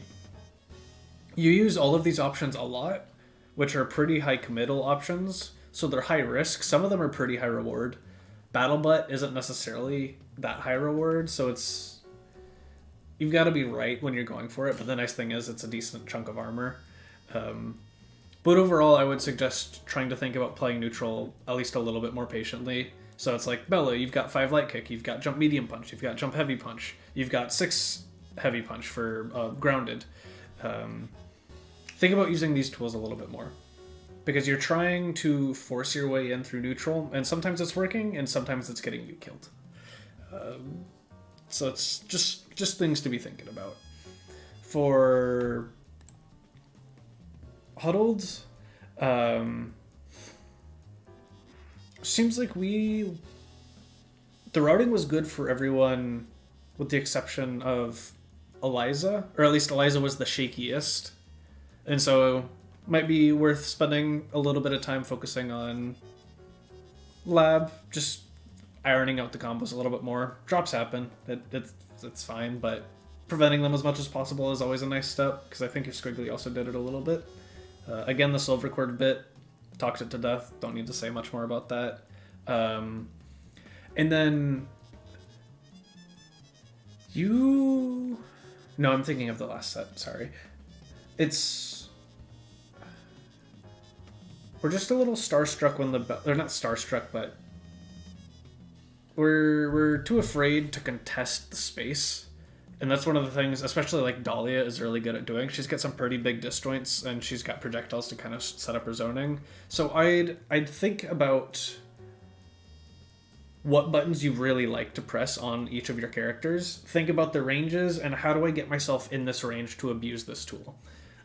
You use all of these options a lot, which are pretty high committal options, so they're high risk. Some of them are pretty high reward. Battle Butt isn't necessarily that high reward, so you've got to be right when you're going for it, but the nice thing is it's a decent chunk of armor. But overall, I would suggest trying to think about playing neutral at least a little bit more patiently. So it's like, Bella, you've got 5 light kick, you've got jump medium punch, you've got jump heavy punch, you've got 6 heavy punch for grounded. Think about using these tools a little bit more. Because you're trying to force your way in through neutral, and sometimes it's working, and sometimes it's getting you killed. So it's just things to be thinking about. For huddled, seems like the routing was good for everyone, with the exception of Eliza, or at least Eliza was the shakiest, and so might be worth spending a little bit of time focusing on lab, just ironing out the combos a little bit more. Drops happen, it's fine, but preventing them as much as possible is always a nice step, because I think your Squiggly also did it a little bit. Again, the silver cord bit, talked it to death, don't need to say much more about that. And then no, I'm thinking of the last set, sorry. it's we're just a little starstruck when they're not starstruck, but we're too afraid to contest the space. And that's one of the things, especially like Dahlia is really good at doing. She's got some pretty big disjoints, and she's got projectiles to kind of set up her zoning. So I'd think about what buttons you really like to press on each of your characters. Think about the ranges, and how do I get myself in this range to abuse this tool?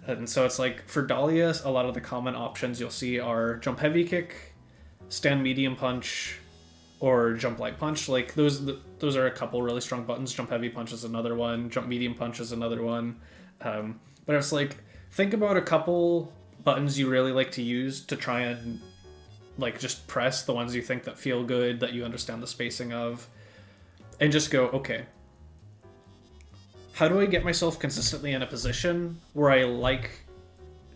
And so it's like, for Dahlia, a lot of the common options you'll see are jump heavy kick, stand medium punch, or jump light punch. Like those are a couple really strong buttons. Jump heavy punch is another one. Jump medium punch is another one. But it's like, think about a couple buttons you really like to use to try and like just press the ones you think that feel good, that you understand the spacing of, and just go, okay, how do I get myself consistently in a position where I like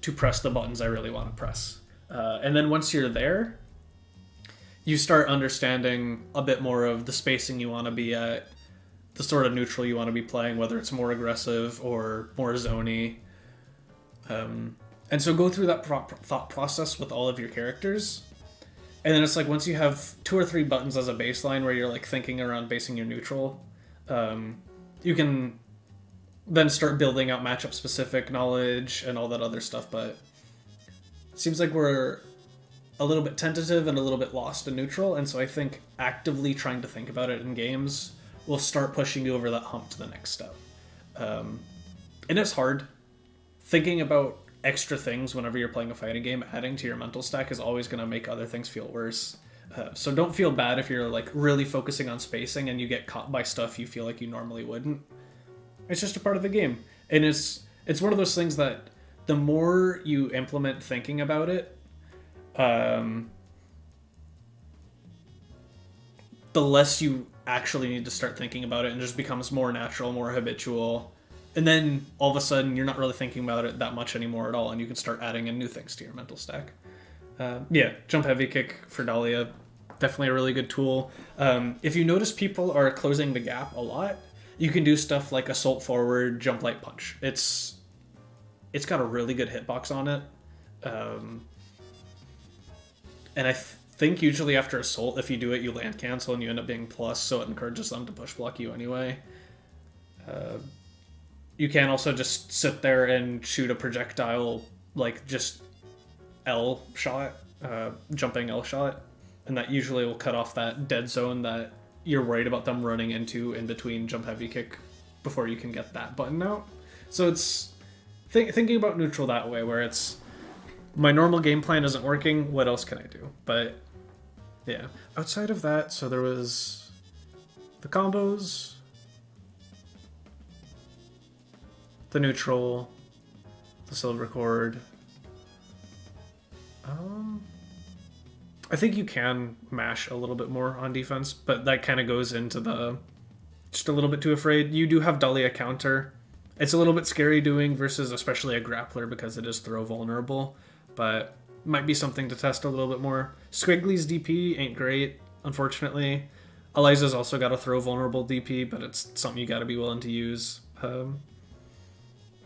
to press the buttons I really want to press? And then once you're there, you start understanding a bit more of the spacing you want to be at, the sort of neutral you want to be playing, whether it's more aggressive or more zony. And so go through that thought process with all of your characters. And then it's like, once you have 2 or 3 buttons as a baseline where you're like thinking around basing your neutral, you can then start building out matchup specific knowledge and all that other stuff. But it seems like we're a little bit tentative and a little bit lost in neutral, and so I think actively trying to think about it in games will start pushing you over that hump to the next step. And it's hard. Thinking about extra things whenever you're playing a fighting game, adding to your mental stack, is always going to make other things feel worse. So don't feel bad if you're like really focusing on spacing and you get caught by stuff you feel like you normally wouldn't. It's just a part of the game. And it's one of those things that the more you implement thinking about it, the less you actually need to start thinking about it, and it just becomes more natural, more habitual. And then all of a sudden you're not really thinking about it that much anymore at all, and you can start adding in new things to your mental stack. Jump heavy kick for Dahlia, definitely a really good tool. If you notice people are closing the gap a lot, you can do stuff like assault forward, jump light punch. It's got a really good hitbox on it. And I think usually after assault, if you do it, you land cancel and you end up being plus, so it encourages them to push block you anyway. You can also just sit there and shoot a projectile, like just L shot, jumping L shot, and that usually will cut off that dead zone that you're worried about them running into in between jump heavy kick before you can get that button out. So it's thinking about neutral that way, where it's, my normal game plan isn't working, what else can I do? But yeah, outside of that, so there was the combos, the neutral, the silver cord. I think you can mash a little bit more on defense, but that kind of goes into the just a little bit too afraid. You do have Dahlia counter. It's a little bit scary doing versus especially a grappler because it is throw vulnerable, but might be something to test a little bit more. Squiggly's DP ain't great, unfortunately. Eliza's also got a throw vulnerable DP, but it's something you got to be willing to use.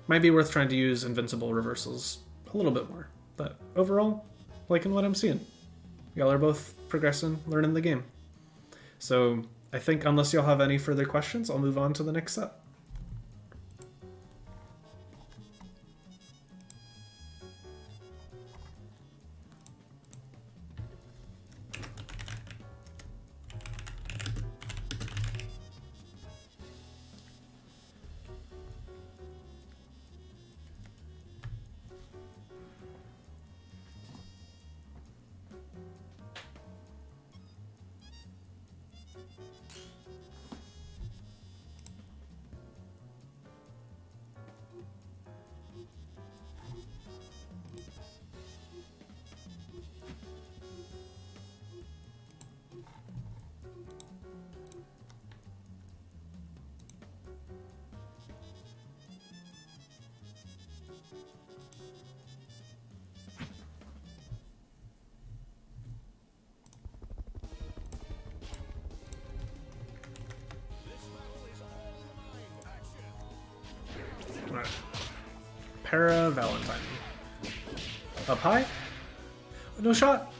Might be worth trying to use invincible reversals a little bit more, but overall, liking what I'm seeing. Y'all are both progressing, learning the game. So I think unless y'all have any further questions, I'll move on to the next set. Para Valentine. Up high? No shot!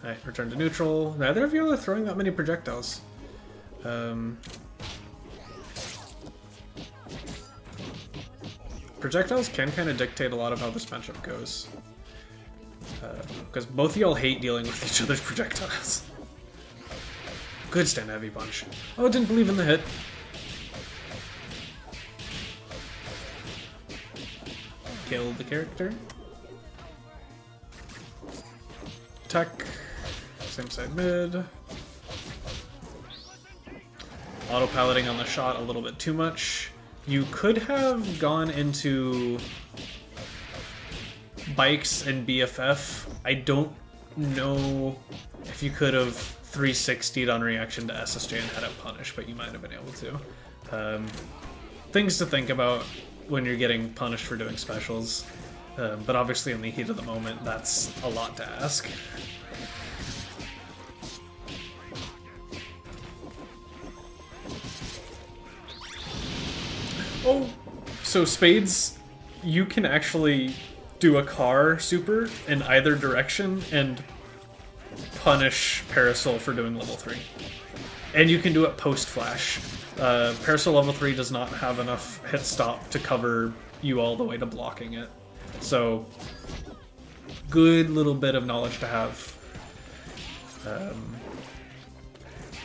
Alright, return to neutral. Neither of you are throwing that many projectiles. Projectiles can kind of dictate a lot of how this matchup goes. Because both of y'all hate dealing with each other's projectiles. Good stand heavy punch. Oh, didn't believe in the hit. Killed the character. Attack. Same side mid. Auto-piloting on the shot a little bit too much. You could have gone into bikes and BFF. I don't know if you could have 360'd on reaction to SSJ and had it punish, but you might have been able to. Things to think about when you're getting punished for doing specials. But obviously in the heat of the moment, that's a lot to ask. Oh, so Spades, you can actually do a car super in either direction and punish Parasol for doing level 3. And you can do it post-flash. Parasol level 3 does not have enough hit stop to cover you all the way to blocking it. So, good little bit of knowledge to have.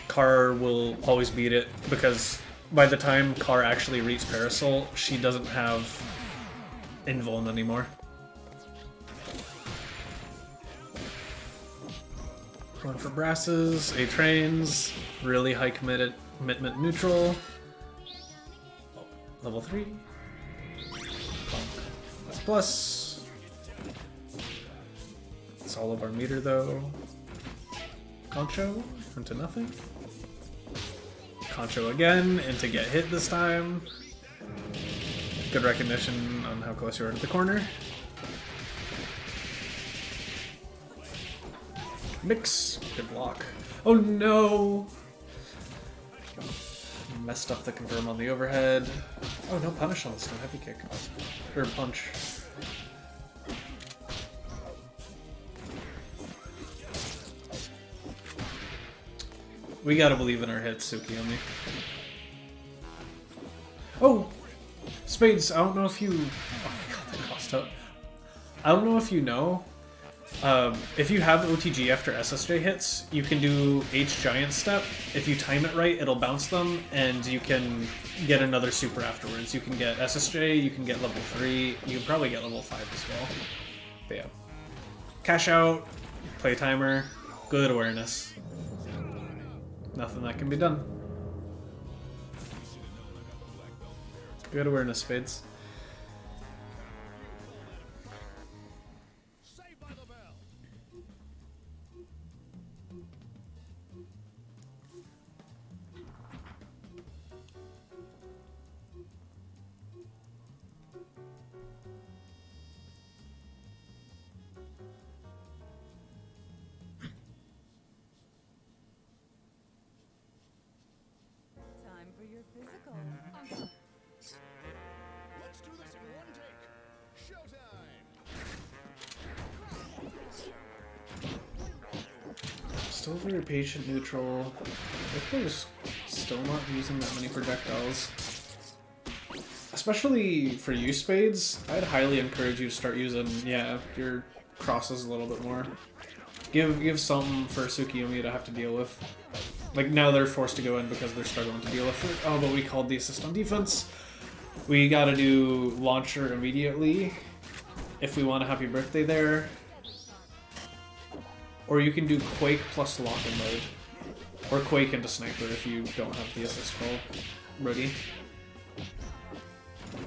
Car will always beat it, because by the time Car actually reaches Parasol, she doesn't have invuln anymore. Going for brasses, A-trains, really high commitment neutral. Oh, level 3. Plus. It's all of our meter though. Concho into nothing. Concho again, into get hit this time. Good recognition on how close you are to the corner. Mix. Good block. Oh no! Messed up the confirm on the overhead. Oh, no punish on this one. Heavy kick. Or punch. We gotta believe in our hits, Tsukiyomi. Oh! Spades, I don't know if you... Oh my god, that crossed out. I don't know if you know. If you have OTG after SSJ hits, you can do H Giant Step. If you time it right, it'll bounce them, and you can get another super afterwards. You can get SSJ, you can get level 3, you can probably get level 5 as well. But yeah. Cash out, play timer, good awareness. Nothing that can be done. Good awareness, Spades. Time for your physical. Let's do this in one take. Showtime! Still very patient neutral. They're still not using that many projectiles. Especially for you, Spades, I'd highly encourage you to start using, yeah, your crosses a little bit more. Give something for Tsukiyomi to have to deal with. Like, now they're forced to go in because they're struggling to deal with it. Oh, but we called the assist on defense. We gotta do launcher immediately if we want a happy birthday there. Or you can do Quake plus lock in mode. Or Quake into Sniper if you don't have the assist roll ready.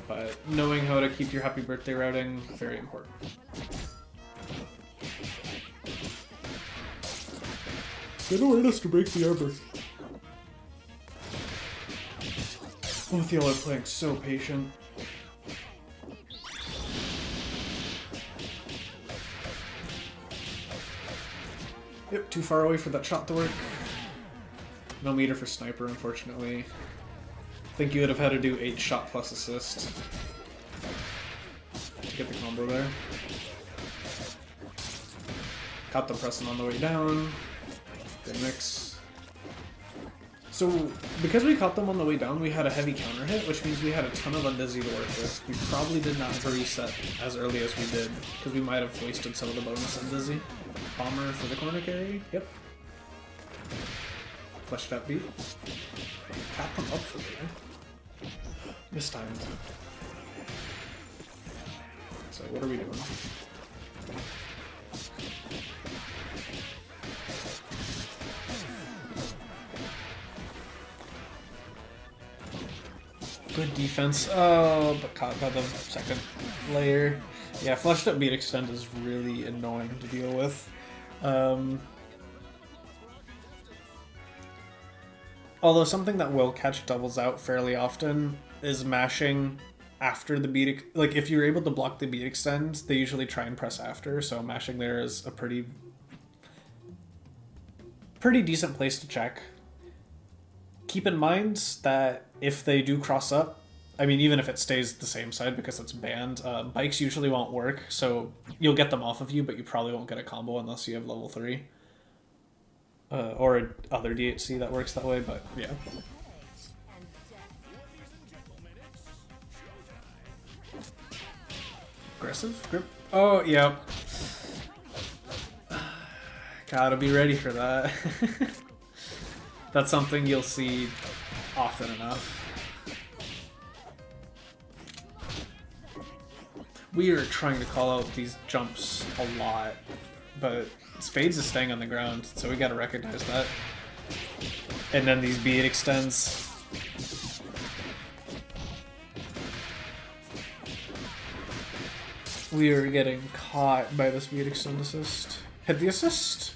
But knowing how to keep your happy birthday routing, very important. Good awareness to break the armor. Both y'all are playing so patient. Yep, too far away for that shot to work. No meter for Sniper, unfortunately. I think you would have had to do 8 shot plus assist. Get the combo there. Caught them pressing on the way down. Good mix. So, because we caught them on the way down, we had a heavy counter hit, which means we had a ton of undizzy to work with. We probably did not reset as early as we did, because we might have wasted some of the bonus undizzy. Bomber for the corner carry. Yep. Flush that beat. Cap them up for me. Mistimed. So what are we doing? Good defense. Oh, but caught by the second layer. Yeah, flushed up beat extend is really annoying to deal with. Although something that will catch doubles out fairly often is mashing after the beat. Like, if you're able to block the beat extend, they usually try and press after, so mashing there is a pretty decent place to check. Keep in mind that if they do cross up, I mean, even if it stays the same side because it's banned, bikes usually won't work, so you'll get them off of you, but you probably won't get a combo unless you have level 3. Or other DHC that works that way, but yeah. Aggressive grip? Oh, yeah. Gotta be ready for that. That's something you'll see often enough. We are trying to call out these jumps a lot, but Spades is staying on the ground, so we gotta recognize that. And then these beat extends. We are getting caught by this beat extend assist. Hit the assist.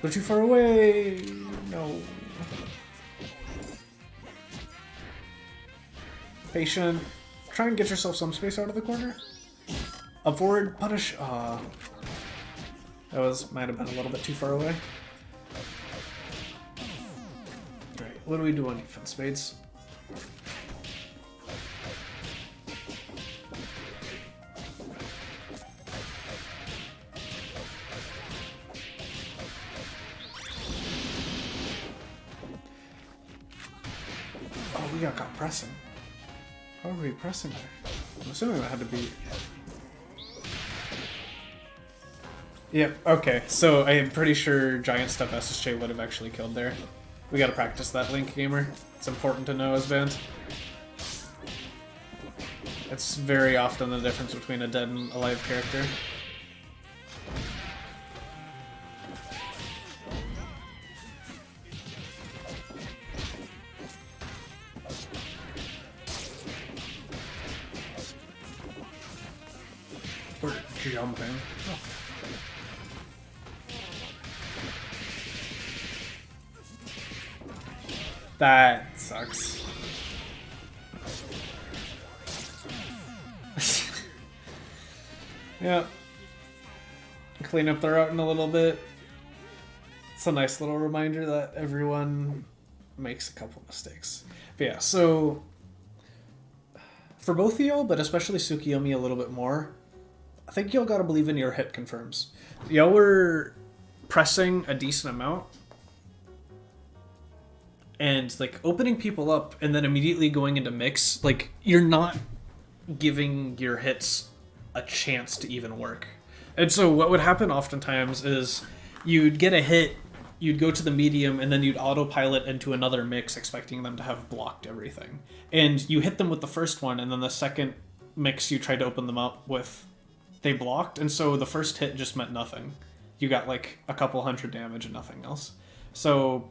Go too far away. No. Patient. Try and get yourself some space out of the corner. Up forward, punish. That might have been a little bit too far away. Right, what do we do on defense, Spades? Oh, we got caught pressing. How are we pressing there? I'm assuming that had to be... Yep, okay. So I am pretty sure Giant Step SSJ would have actually killed there. We gotta practice that, Link Gamer. It's important to know as banned. It's very often the difference between a dead and alive character. We're jumping. Oh. That sucks. Yeah. Clean up the route in a little bit. It's a nice little reminder that everyone makes a couple mistakes. But yeah, so for both of y'all, but especially Tsukiyomi a little bit more, I think y'all gotta believe in your hit confirms. Y'all were pressing a decent amount and like opening people up and then immediately going into mix. Like, you're not giving your hits a chance to even work. And so what would happen oftentimes is you'd get a hit, you'd go to the medium, and then you'd autopilot into another mix expecting them to have blocked everything. And you hit them with the first one, and then the second mix you tried to open them up with, they blocked, and so the first hit just meant nothing. You got like a couple hundred damage and nothing else. So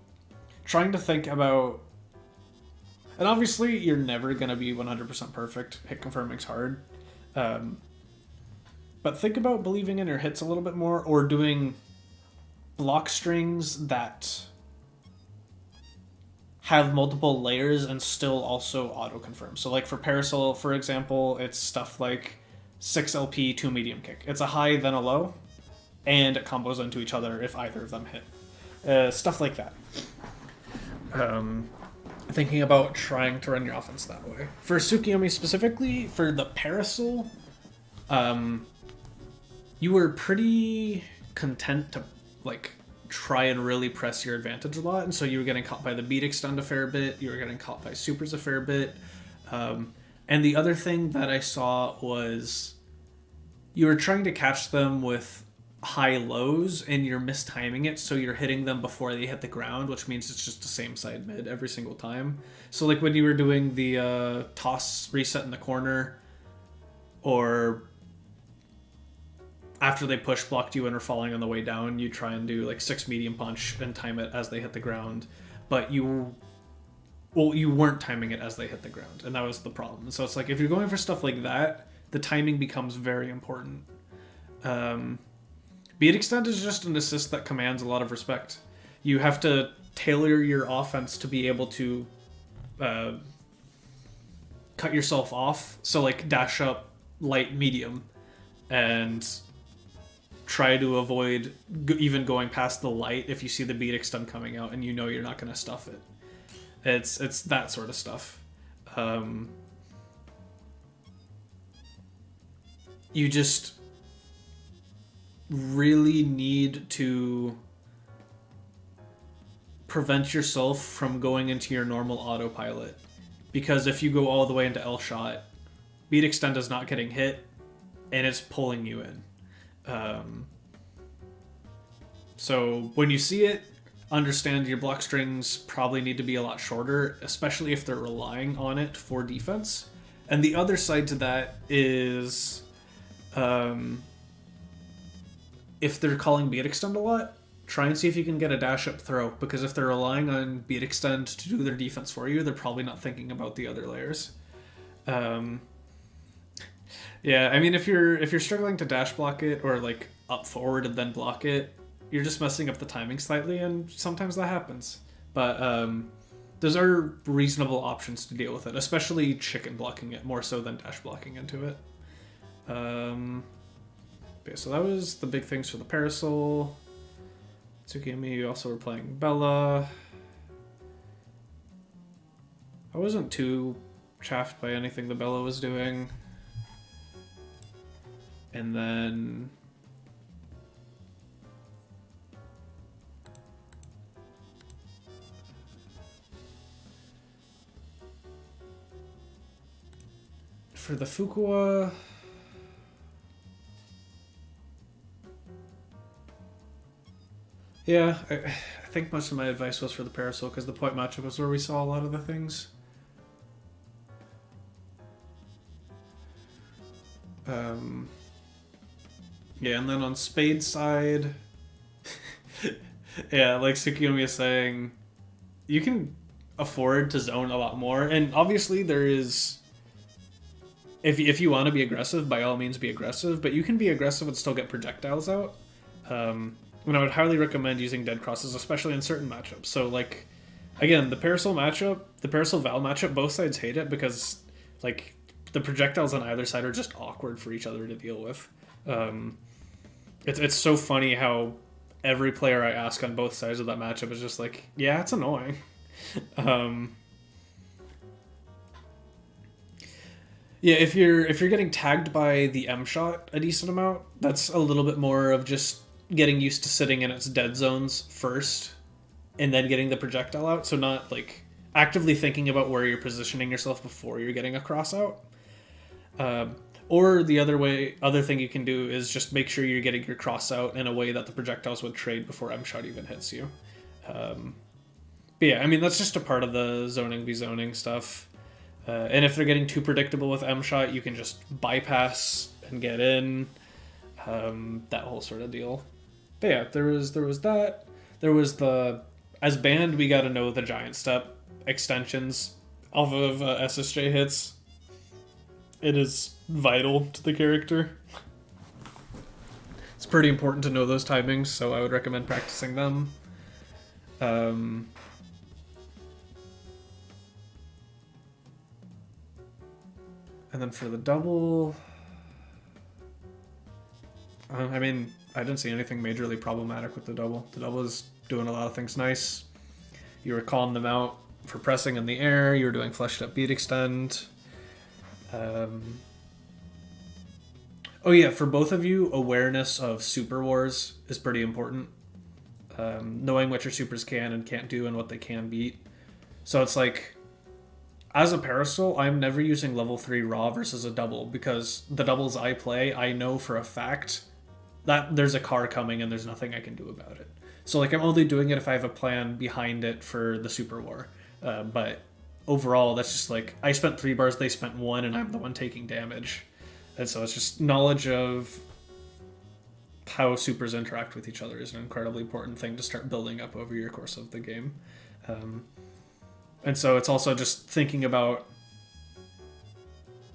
trying to think about... And obviously you're never going to be 100% perfect. Hit confirming's hard. But think about believing in your hits a little bit more, or doing block strings that have multiple layers and still also auto-confirm. So like for Parasol, for example, it's stuff like 6 LP, 2 medium kick. It's a high, then a low, and it combos into each other if either of them hit. Stuff like that. thinking about trying to run your offense that way. For Tsukiyomi specifically, for the Parasol, you were pretty content to like try and really press your advantage a lot, and so you were getting caught by the beat extend a fair bit, you were getting caught by supers a fair bit, and the other thing that I saw was you were trying to catch them with high lows and you're mistiming it, so you're hitting them before they hit the ground, which means it's just the same side mid every single time. So like when you were doing the toss reset in the corner, or after they push blocked you and are falling on the way down, you try and do like 6 medium punch and time it as they hit the ground, but you weren't timing it as they hit the ground, and that was the problem. So it's like if you're going for stuff like that, the timing becomes very important. Beat extend is just an assist that commands a lot of respect. You have to tailor your offense to be able to cut yourself off. So like dash up light medium and try to avoid even going past the light if you see the beat extend coming out and you know you're not going to stuff it. It's that sort of stuff. You just really need to prevent yourself from going into your normal autopilot, because if you go all the way into L shot, beat extend is not getting hit and it's pulling you in. So when you see it, understand your block strings probably need to be a lot shorter, especially if they're relying on it for defense. And the other side to that is if they're calling beat extend a lot, try and see if you can get a dash up throw, because if they're relying on beat extend to do their defense for you, they're probably not thinking about the other layers. Yeah, I mean, if you're struggling to dash block it or like up forward and then block it, you're just messing up the timing slightly, and sometimes that happens. But those are reasonable options to deal with it, especially chicken blocking it more so than dash blocking into it. Okay, so that was the big things for the Parasol. Tsukiyomi also were playing Bella. I wasn't too chaffed by anything the Bella was doing. And then for the Fukuwa, yeah, I think most of my advice was for the Parasol, because the point matchup was where we saw a lot of the things. Yeah, and then on Spade's side, yeah, like Tsukiyomi is saying, you can afford to zone a lot more, and obviously there is, if you want to be aggressive, by all means be aggressive, but you can be aggressive and still get projectiles out. And I would highly recommend using dead crosses, especially in certain matchups. So like, again, the Parasol matchup, the Parasol Val matchup, both sides hate it because like the projectiles on either side are just awkward for each other to deal with. It's so funny how every player I ask on both sides of that matchup is just like, yeah, it's annoying. Yeah, if you're getting tagged by the M shot a decent amount, that's a little bit more of just getting used to sitting in its dead zones first and then getting the projectile out, so not like actively thinking about where you're positioning yourself before you're getting a cross out. Or the other thing you can do is just make sure you're getting your cross out in a way that the projectiles would trade before M shot even hits you. But yeah, I mean, that's just a part of the zoning v zoning stuff. And if they're getting too predictable with M shot, you can just bypass and get in. That whole sort of deal. But yeah, there was that. There was the, as banned, we got to know the giant step extensions off of SSJ hits. It is vital to the character. It's pretty important to know those timings, so I would recommend practicing them. And then for the double, I mean, I didn't see anything majorly problematic with the double. The double is doing a lot of things nice. You were calling them out for pressing in the air, you were doing fleshed up beat extend. Oh yeah, for both of you, awareness of super wars is pretty important. Knowing what your supers can and can't do and what they can beat. So it's like, as a Parasol, I'm never using level 3 Raw versus a double, because the doubles I play, I know for a fact that there's a car coming and there's nothing I can do about it. So like, I'm only doing it if I have a plan behind it for the Super War. But overall, that's just like, I spent 3 bars, they spent 1, and I'm the one taking damage. And so it's just knowledge of how supers interact with each other is an incredibly important thing to start building up over your course of the game. And so it's also just thinking about,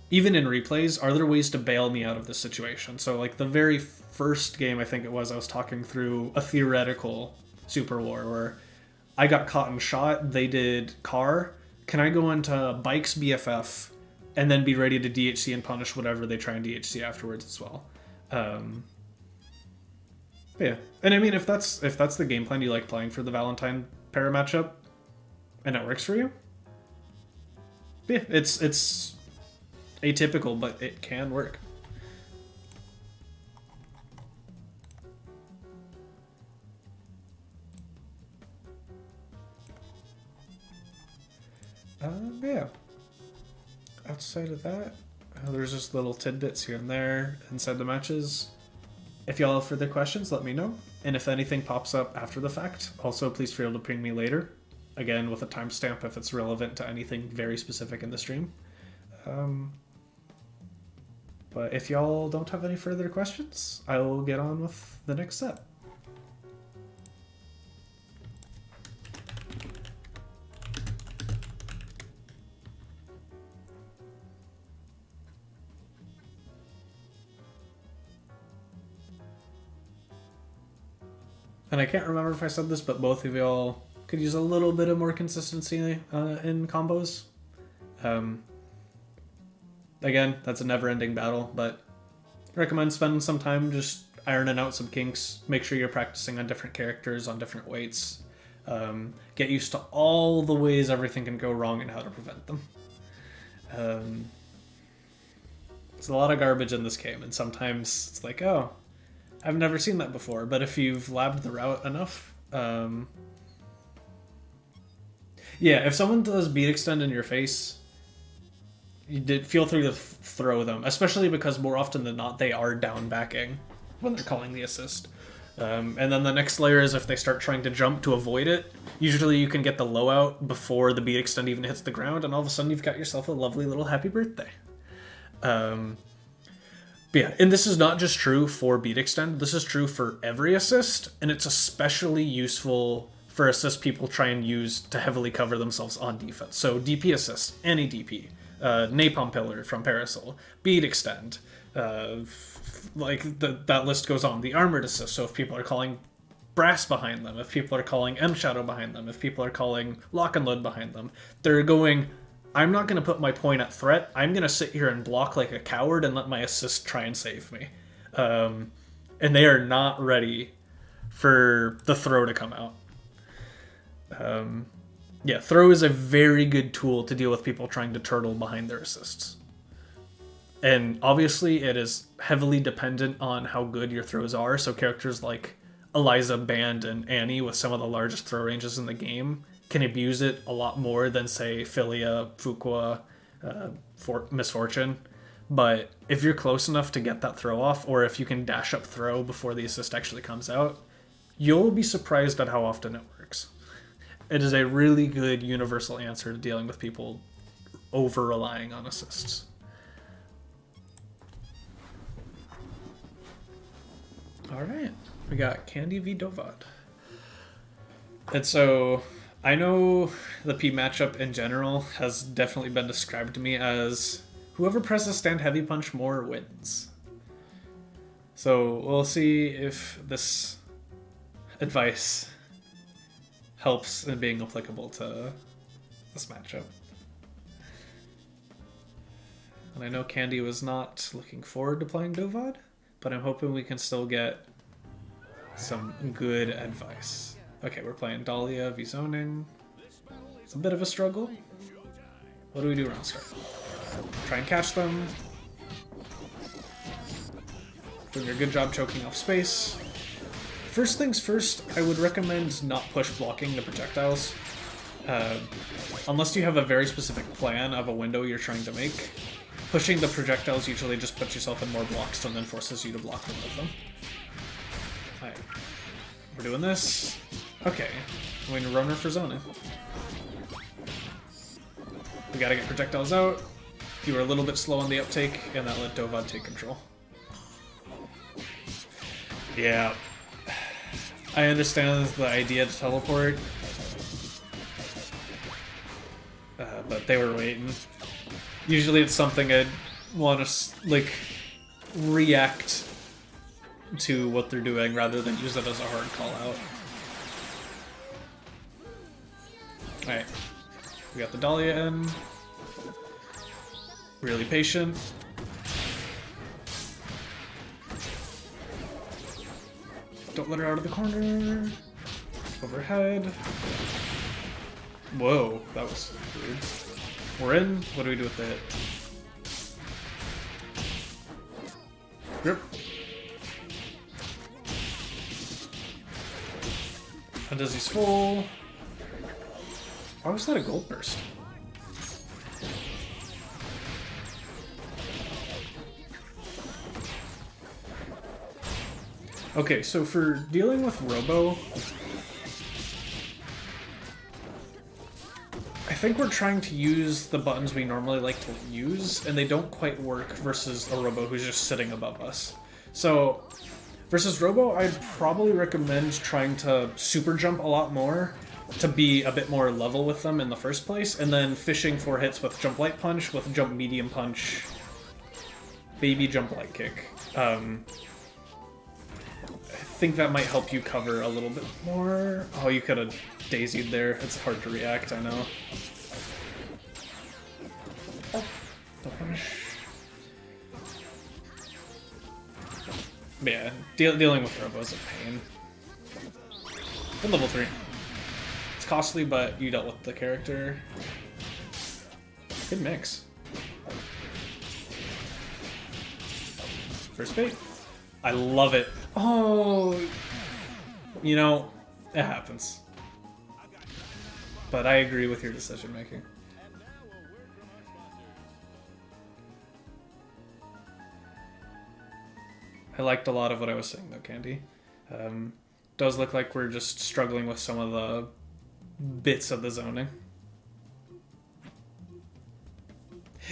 even in replays, are there ways to bail me out of this situation? So like the very first game, I think it was, I was talking through a theoretical super war where I got caught and shot, they did car. Can I go into bikes BFF and then be ready to DHC and punish whatever they try and DHC afterwards as well? Yeah, and I mean, if that's the game plan you like playing for the Valentine para matchup, and it works for you, yeah, it's atypical, but it can work. Yeah. Outside of that, there's just little tidbits here and there inside the matches. If y'all have further questions, let me know. And if anything pops up after the fact, also please feel free to ping me later. Again, with a timestamp if it's relevant to anything very specific in the stream. But if y'all don't have any further questions, I will get on with the next set. And I can't remember if I said this, but both of y'all could use a little bit of more consistency in combos. Again, that's a never-ending battle, but I recommend spending some time just ironing out some kinks. Make sure you're practicing on different characters, on different weights. Get used to all the ways everything can go wrong and how to prevent them. There's a lot of garbage in this game, and sometimes it's like, oh, I've never seen that before, but if you've labbed the route enough, yeah, if someone does beat extend in your face, you did feel free to throw them, especially because more often than not they are down backing when they're calling the assist. And then the next layer is if they start trying to jump to avoid it, usually you can get the low out before the beat extend even hits the ground, and all of a sudden you've got yourself a lovely little happy birthday. But yeah, and this is not just true for beat extend, this is true for every assist, and it's especially useful for assist people try and use to heavily cover themselves on defense. So DP assist, any DP, Napalm Pillar from Parasol, beat extend, that list goes on. The armored assist, so if people are calling Brass behind them, if people are calling M-Shadow behind them, if people are calling Lock and Load behind them, they're going, I'm not going to put my point at threat, I'm going to sit here and block like a coward and let my assist try and save me. And they are not ready for the throw to come out. Yeah, throw is a very good tool to deal with people trying to turtle behind their assists. And obviously it is heavily dependent on how good your throws are, so characters like Eliza, Band, and Annie with some of the largest throw ranges in the game can abuse it a lot more than, say, Philia, Fuqua, Misfortune. But if you're close enough to get that throw off, or if you can dash up throw before the assist actually comes out, you'll be surprised at how often it works. It is a really good universal answer to dealing with people over-relying on assists. Alright, we got Candy v Dovad. And so, I know the P matchup in general has definitely been described to me as whoever presses stand heavy punch more wins. So we'll see if this advice helps in being applicable to this matchup. And I know Candy was not looking forward to playing Dovad, but I'm hoping we can still get some good advice. Okay, we're playing Dahlia v Zoning. This battle It's a bit of a struggle. What do we do round start? Try and catch them. Doing a good job choking off space. First things first, I would recommend not push blocking the projectiles. Unless you have a very specific plan of a window you're trying to make. Pushing the projectiles usually just puts yourself in more blocks and then forces you to block them with them. Alright. We're doing this. Okay. I'm going to runner for zoning. We gotta get projectiles out. You were a little bit slow on the uptake, and that let Dovad take control. Yeah. I understand the idea to teleport. But they were waiting. Usually it's something I'd want to, like, react to what they're doing rather than use it as a hard call out. Alright. We got the Dahlia in. Really patient. Don't let her out of the corner. Overhead. Whoa, that was weird. We're in. What do we do with the hit? Grip. Undizzy's full. Why was that a gold burst? Okay, so for dealing with Robo, I think we're trying to use the buttons we normally like to use, and they don't quite work versus a Robo who's just sitting above us. So, versus Robo, I'd probably recommend trying to super jump a lot more to be a bit more level with them in the first place, and then fishing for hits with Jump Light Punch, with Jump Medium Punch, Baby Jump Light Kick. I think that might help you cover a little bit more. Oh, you could have daisied there. It's hard to react, I know. Oh, don't punish. But yeah, dealing with Robo is a pain. Good level 3. It's costly, but you dealt with the character. Good mix. First bait. I love it. Oh, you know, it happens. But I agree with your decision making. I liked a lot of what I was saying though, Candy. Does look like we're just struggling with some of the bits of the zoning.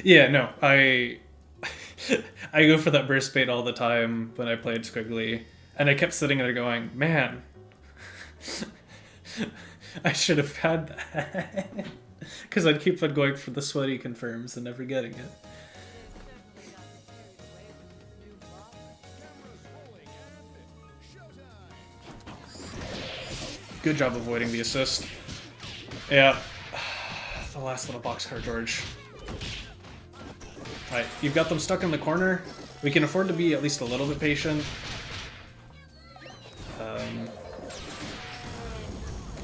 Yeah, no, I go for that burst bait all the time when I played Squiggly, and I kept sitting there going, man, I should have had that. Because I'd keep on going for the sweaty confirms and never getting it. Good job avoiding the assist. Yeah, the last little boxcar, George. Alright, you've got them stuck in the corner. We can afford to be at least a little bit patient.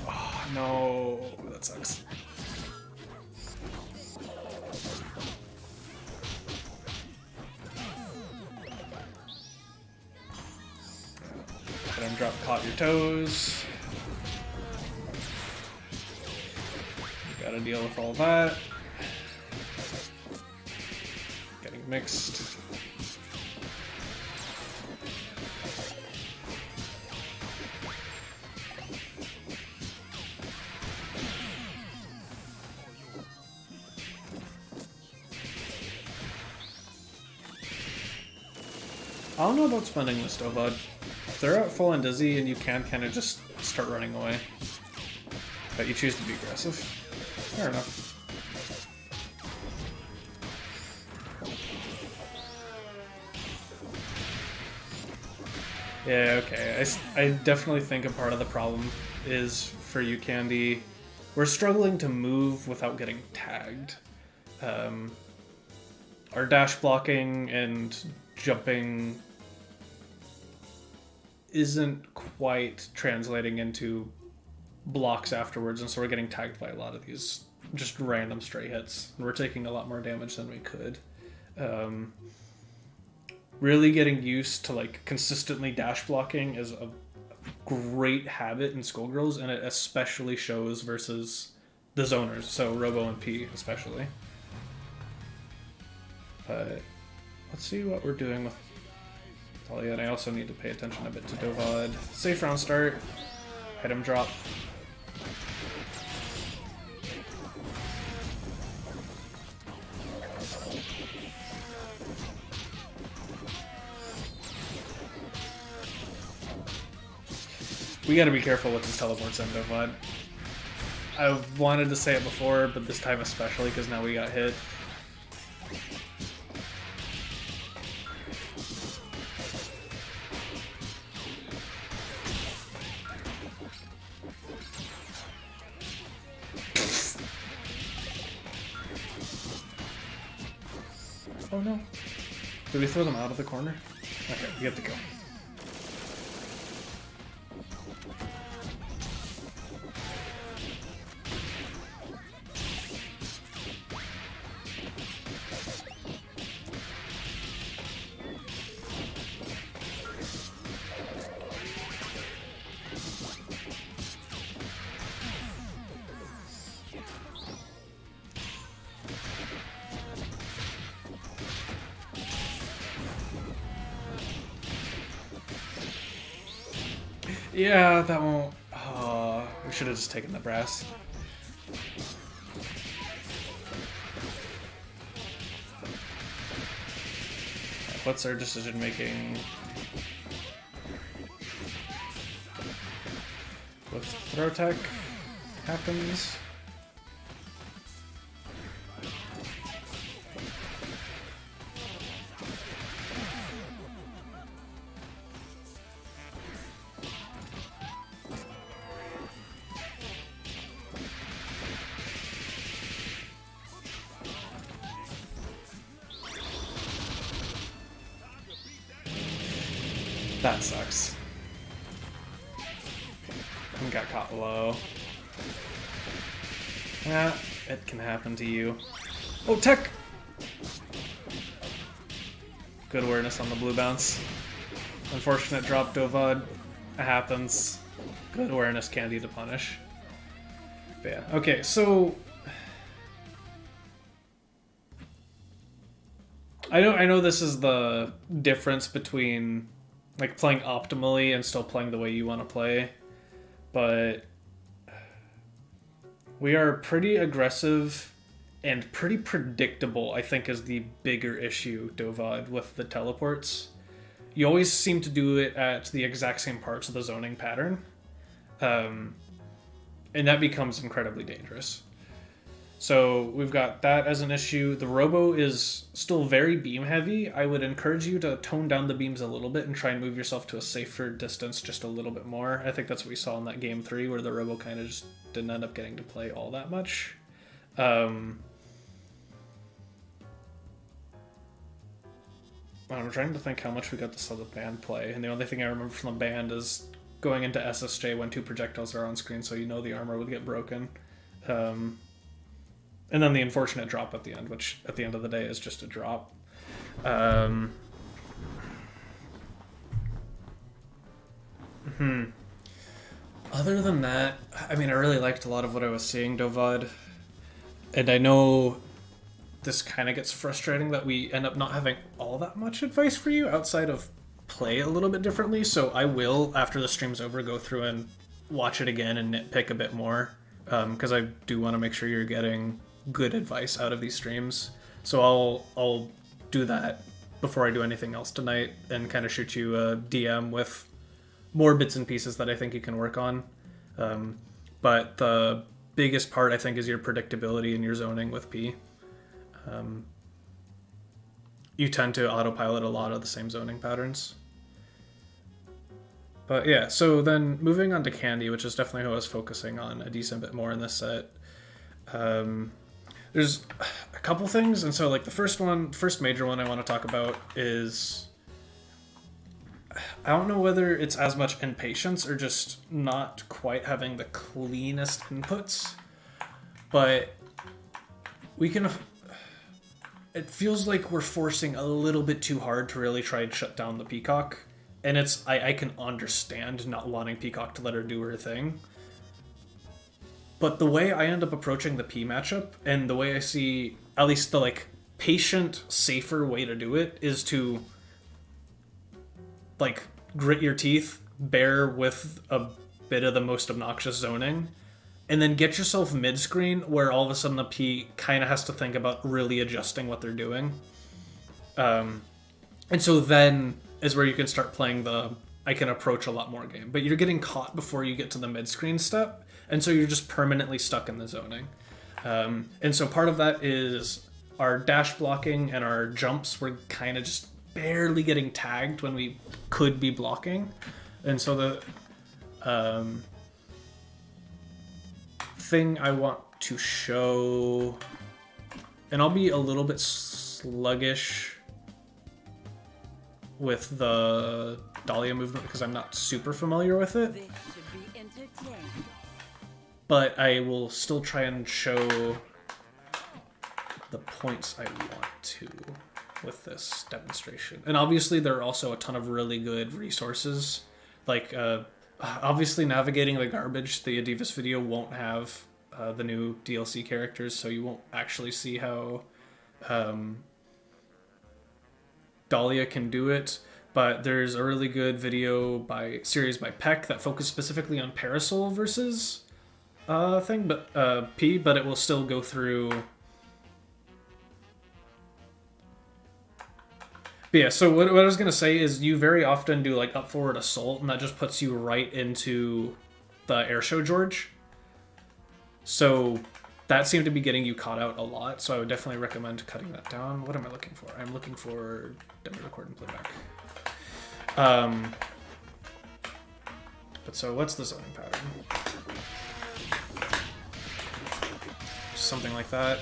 Oh, no. That sucks. Let him drop caught your toes. You gotta deal with all that. Mixed. I don't know about spending this Dovad. If they're at full and dizzy and you can kind of just start running away. But you choose to be aggressive. Fair enough. Yeah, okay. I definitely think a part of the problem is, for you, Candy, we're struggling to move without getting tagged. Our dash blocking and jumping isn't quite translating into blocks afterwards, and so we're getting tagged by a lot of these just random stray hits. And we're taking a lot more damage than we could. Really getting used to like consistently dash blocking is a great habit in Skullgirls, and it especially shows versus the zoners, so Robo and P especially. But let's see what we're doing with Talia, and I also need to pay attention a bit to Dovad. Safe round start, item drop. We gotta be careful with his teleports in Dovad. I wanted to say it before, but this time especially, because now we got hit. Oh no. Did we throw them out of the corner? Okay, we have to go. Yeah, that won't... Oh, we should have just taken the brass. What's our decision making? With throw tech happens. That sucks. And got caught low. Yeah, it can happen to you. Oh, tech! Good awareness on the blue bounce. Unfortunate drop Dovad. It happens. Good awareness candy to punish. But yeah, okay, so... I know this is the difference between like playing optimally and still playing the way you want to play, but we are pretty aggressive and pretty predictable, I think, is the bigger issue, Dovad, with the teleports. You always seem to do it at the exact same parts of the zoning pattern, and that becomes incredibly dangerous. So we've got that as an issue. The Robo is still very beam heavy. I would encourage you to tone down the beams a little bit and try and move yourself to a safer distance just a little bit more. I think that's what we saw in that game 3 where the Robo kind of just didn't end up getting to play all that much. I'm trying to think how much we got to saw the band play, and the only thing I remember from the band is going into SSJ when 2 projectiles are on screen, so you know the armor would get broken. And then the unfortunate drop at the end, which at the end of the day is just a drop. Other than that, I mean, I really liked a lot of what I was seeing, Dovad. And I know this kind of gets frustrating that we end up not having all that much advice for you outside of play a little bit differently. So I will, after the stream's over, go through and watch it again and nitpick a bit more. Because I do want to make sure you're getting good advice out of these streams. So I'll do that before I do anything else tonight and kind of shoot you a DM with more bits and pieces that I think you can work on. But the biggest part, I think, is your predictability and your zoning with P. You tend to autopilot a lot of the same zoning patterns. But yeah, so then moving on to Candy, which is definitely who I was focusing on a decent bit more in this set. There's a couple things, and so like the first major one I want to talk about is I don't know whether it's as much impatience or just not quite having the cleanest inputs, but we can. It feels like we're forcing a little bit too hard to really try and shut down the Peacock, and I can understand not wanting Peacock to let her do her thing. But the way I end up approaching the P matchup, and the way I see, at least the like patient, safer way to do it, is to like grit your teeth, bear with a bit of the most obnoxious zoning, and then get yourself mid-screen where all of a sudden the P kind of has to think about really adjusting what they're doing. And so then is where you can start playing the I can approach a lot more game. But you're getting caught before you get to the mid-screen step, and so you're just permanently stuck in the zoning. And so part of that is our dash blocking and our jumps were kind of just barely getting tagged when we could be blocking. And so the thing I want to show, and I'll be a little bit sluggish with the Dahlia movement because I'm not super familiar with it. This should be entertaining. But I will still try and show the points I want to with this demonstration. And obviously there are also a ton of really good resources. Like, obviously navigating the garbage, the Adivas video won't have the new DLC characters, so you won't actually see how Dahlia can do it. But there's a really good series by Peck that focused specifically on Parasol versus P, but it will still go through. But yeah, so what I was gonna say is you very often do like up forward assault, and that just puts you right into the airshow George. So that seemed to be getting you caught out a lot. So I would definitely recommend cutting that down. What am I looking for? I'm looking for demo record and playback. But so what's the zoning pattern? Something like that.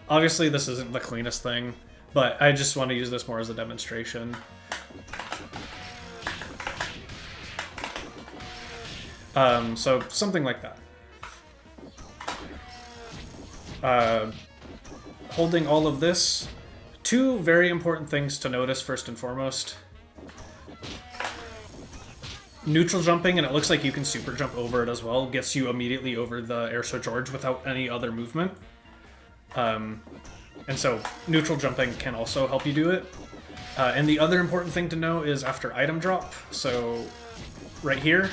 Obviously this isn't the cleanest thing, but I just want to use this more as a demonstration. So something like that. Holding all of this. Two very important things to notice first and foremost. Neutral jumping, and it looks like you can super jump over it as well, gets you immediately over the Airso George without any other movement. And so neutral jumping can also help you do it. And the other important thing to know is after item drop, so right here,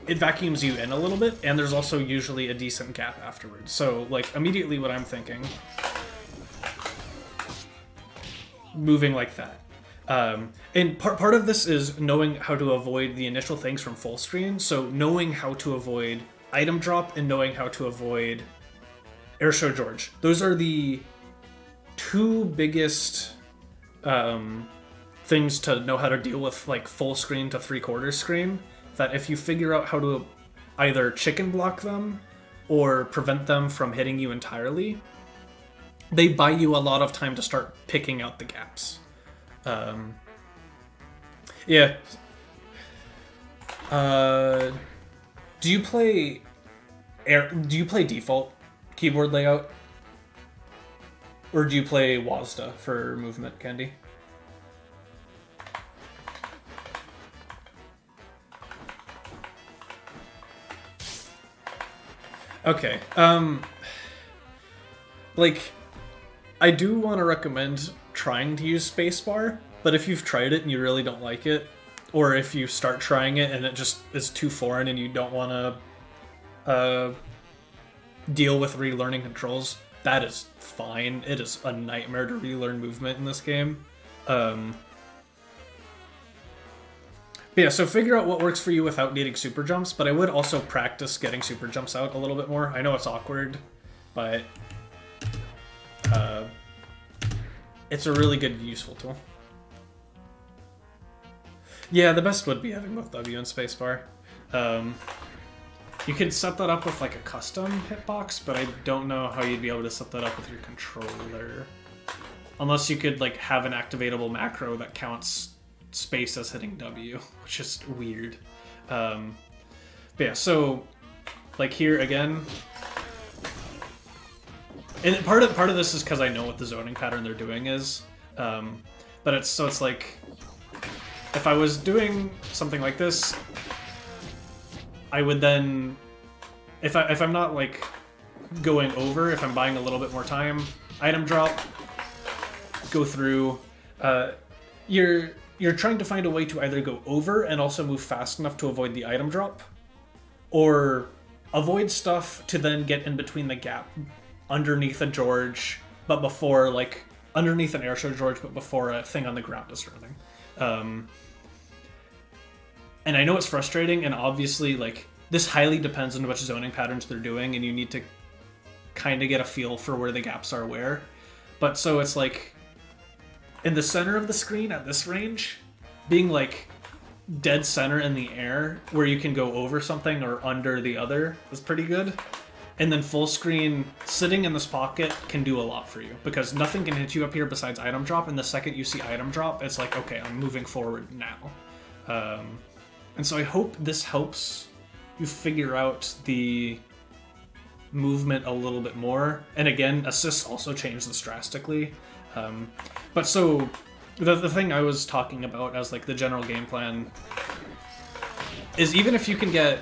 it vacuums you in a little bit, and there's also usually a decent gap afterwards. So like immediately what I'm thinking, moving like that. And part of this is knowing how to avoid the initial things from full screen. So knowing how to avoid item drop and knowing how to avoid Airshow George. Those are the two biggest things to know how to deal with, like full screen to 3/4 screen. That if you figure out how to either chicken block them or prevent them from hitting you entirely, they buy you a lot of time to start picking out the gaps. Yeah. Do you play default keyboard layout? Or do you play WASD for movement, Candy? Okay. Like, I do want to recommend trying to use spacebar, but if you've tried it and you really don't like it, or if you start trying it and it just is too foreign and you don't want to deal with relearning controls, that is fine. It is a nightmare to relearn movement in this game. But yeah, so figure out what works for you without needing super jumps, but I would also practice getting super jumps out a little bit more. I know it's awkward, but it's a really good, useful tool. Yeah, the best would be having both W and spacebar. You could set that up with like a custom hitbox, but I don't know how you'd be able to set that up with your controller. Unless you could like have an activatable macro that counts space as hitting W, which is weird. But yeah, so like here again, and part of this is because I know what the zoning pattern they're doing is. But it's like if I was doing something like this, I would then, if I'm not like going over, if I'm buying a little bit more time, item drop, go through. You're trying to find a way to either go over and also move fast enough to avoid the item drop, or avoid stuff to then get in between the gap underneath a George, but before, like, underneath an airshow George, but before a thing on the ground is running. And I know it's frustrating, and obviously, like, this highly depends on which zoning patterns they're doing, and you need to kind of get a feel for where the gaps are where. But so it's like, in the center of the screen at this range, being like dead center in the air where you can go over something or under the other is pretty good. And then full screen, sitting in this pocket can do a lot for you, because nothing can hit you up here besides item drop, and the second you see item drop, it's like, okay, I'm moving forward now. And so I hope this helps you figure out the movement a little bit more. And again, assists also change this drastically. But so, the thing I was talking about as like the general game plan is, even if you can get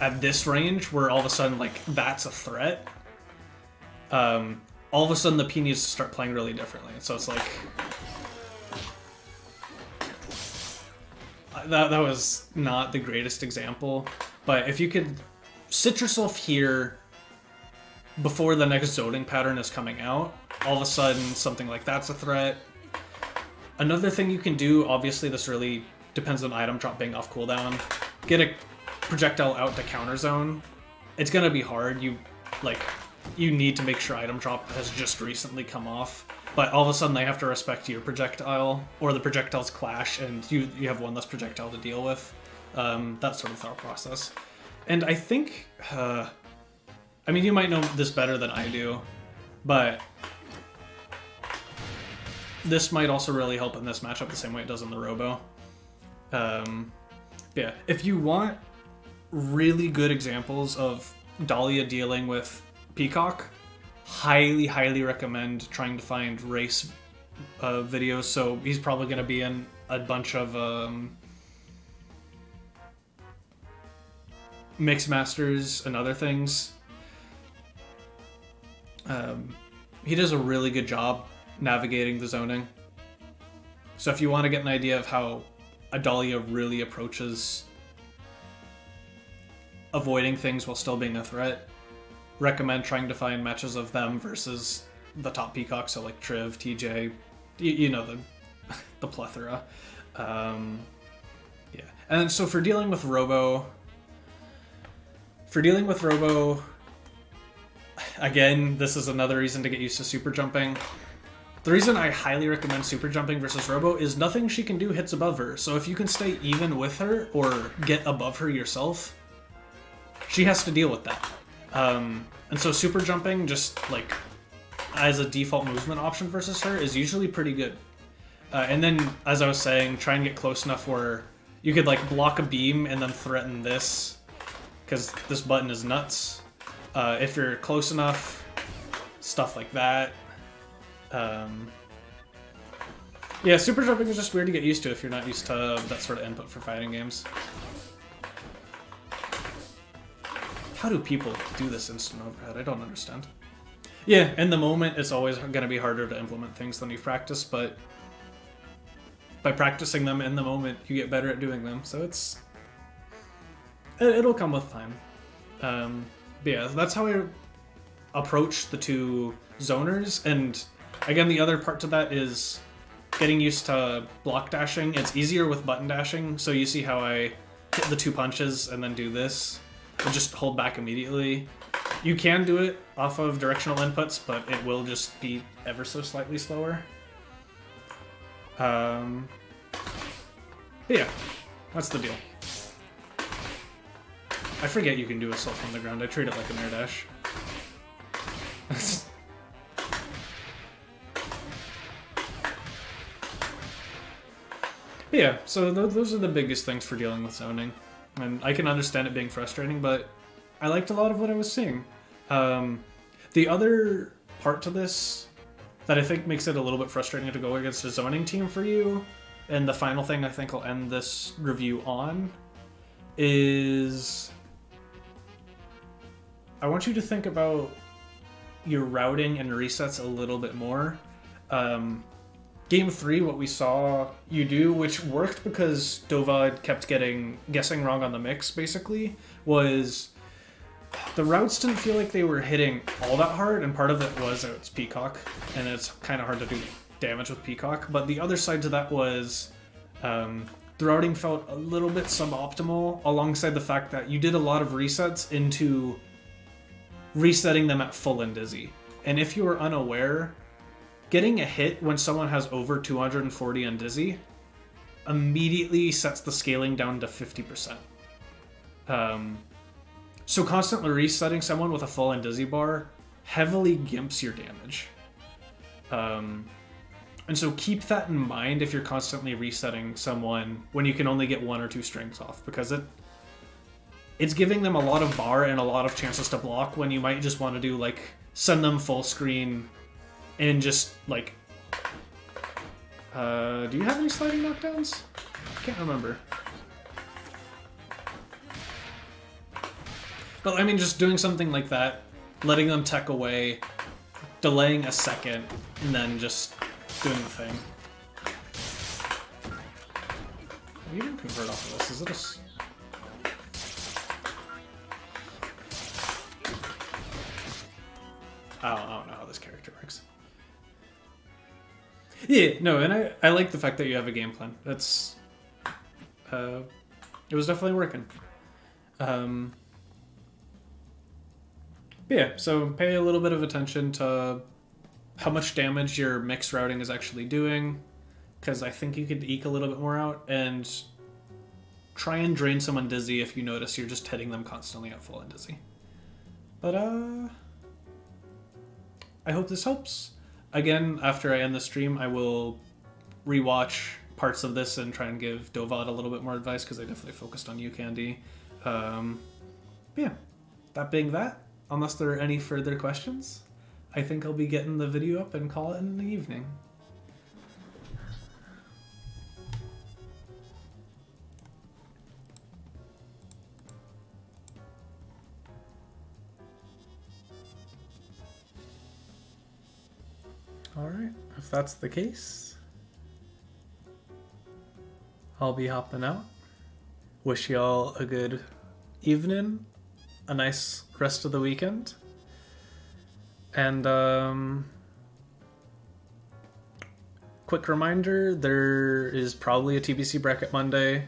at this range where all of a sudden like that's a threat, all of a sudden the P needs to start playing really differently. So it's like that was not the greatest example, but if you could sit yourself here before the next zoning pattern is coming out, all of a sudden something like that's a threat. Another thing you can do, obviously this really depends on item drop being off cooldown, get a projectile out to counter zone. It's gonna be hard. You need to make sure item drop has just recently come off, but all of a sudden they have to respect your projectile, or the projectiles clash and you have one less projectile to deal with. That sort of thought process. And I think, I mean, you might know this better than I do, but this might also really help in this matchup the same way it does in the Robo. Yeah, if you want really good examples of Dahlia dealing with Peacock, highly, highly recommend trying to find race videos. So he's probably going to be in a bunch of Mix Masters and other things. He does a really good job navigating the zoning. So if you want to get an idea of how Adalia really approaches avoiding things while still being a threat, recommend trying to find matches of them versus the top Peacocks, so like Triv, TJ, you know, the plethora. Yeah. And so for dealing with Robo, again, this is another reason to get used to super jumping. The reason I highly recommend super jumping versus Robo is nothing she can do hits above her. So if you can stay even with her or get above her yourself, she has to deal with that. And so super jumping, just like as a default movement option versus her, is usually pretty good. And then, as I was saying, try and get close enough where you could like block a beam and then threaten this, because this button is nuts. If you're close enough, stuff like that. Yeah, super jumping is just weird to get used to if you're not used to that sort of input for fighting games. How do people do this instant overhead? I don't understand. Yeah, in the moment, it's always going to be harder to implement things than you've practiced, but by practicing them in the moment, you get better at doing them. So it'll come with time. But yeah, that's how I approach the two zoners. And again, the other part to that is getting used to block dashing. It's easier with button dashing. So you see how I hit the two punches and then do this, and just hold back immediately. You can do it off of directional inputs, but it will just be ever so slightly slower. But yeah, that's the deal. I forget you can do assault from the ground. I treat it like an air dash. Yeah, so those are the biggest things for dealing with zoning. And I can understand it being frustrating, but I liked a lot of what I was seeing. The other part to this that I think makes it a little bit frustrating to go against a zoning team for you, and the final thing I think I'll end this review on, is I want you to think about your routing and resets a little bit more. Game 3, what we saw you do, which worked because Dovad kept guessing wrong on the mix, basically, was the routes didn't feel like they were hitting all that hard, and part of it was it's Peacock, and it's kind of hard to do damage with Peacock, but the other side to that was the routing felt a little bit suboptimal, alongside the fact that you did a lot of resets into resetting them at full and dizzy. And if you were unaware, getting a hit when someone has over 240 on dizzy immediately sets the scaling down to 50%. So constantly resetting someone with a full and dizzy bar heavily gimps your damage. And so keep that in mind if you're constantly resetting someone when you can only get 1 or 2 strings off, because it's giving them a lot of bar and a lot of chances to block when you might just want to do, like, send them full screen and just, like... do you have any sliding knockdowns? I can't remember. But, I mean, just doing something like that, letting them tech away, delaying a second, and then just doing the thing. You can convert off of this. Is it a... I don't know how this character works. Yeah, no, and I like the fact that you have a game plan. That's... it was definitely working. But yeah, so pay a little bit of attention to how much damage your mix routing is actually doing, because I think you could eke a little bit more out, and try and drain someone dizzy if you notice you're just hitting them constantly at full and dizzy. But, I hope this helps. Again, after I end the stream, I will rewatch parts of this and try and give Dovad a little bit more advice, because I definitely focused on you, Candy. Yeah, that being that, unless there are any further questions, I think I'll be getting the video up and call it in the evening. Alright, if that's the case, I'll be hopping out. Wish y'all a good evening, a nice rest of the weekend, and quick reminder, there is probably a TBC bracket Monday,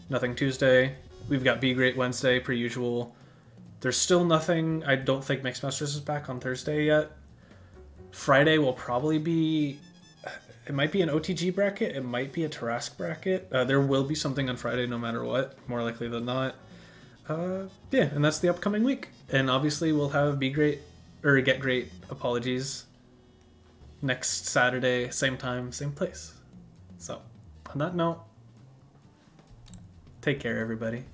nothing Tuesday. We've got G8 Wednesday per usual. There's still nothing. I don't think Mixmasters is back on Thursday yet. Friday will probably be... It might be an OTG bracket. It might be a Tarask bracket. There will be something on Friday no matter what, more likely than not. Yeah, and that's the upcoming week. And obviously we'll have G8, or Get Gr8, apologies, next Saturday, same time, same place. So, on that note, take care, everybody.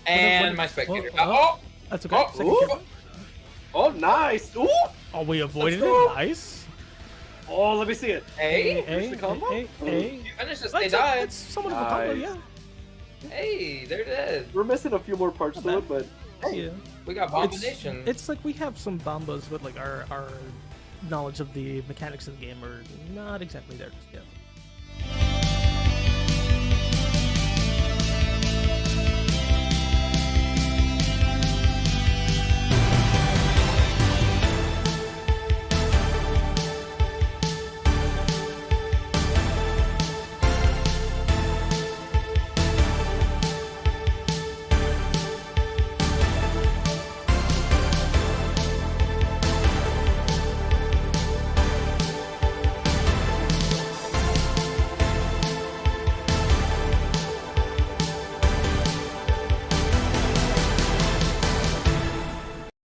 And my spectator. That's okay. Oh, nice! Ooh! Oh, we avoided Let's go. it. Nice. Oh, let me see it. Hey, Here's the combo. Hey. you finished this. They died. That's somewhat of a combo, Nice. yeah. Hey, they're dead. We're missing a few more parts to it, but Yeah. We got Abomination. It's like we have some bombos, but like our knowledge of the mechanics of the game are not exactly there just yet.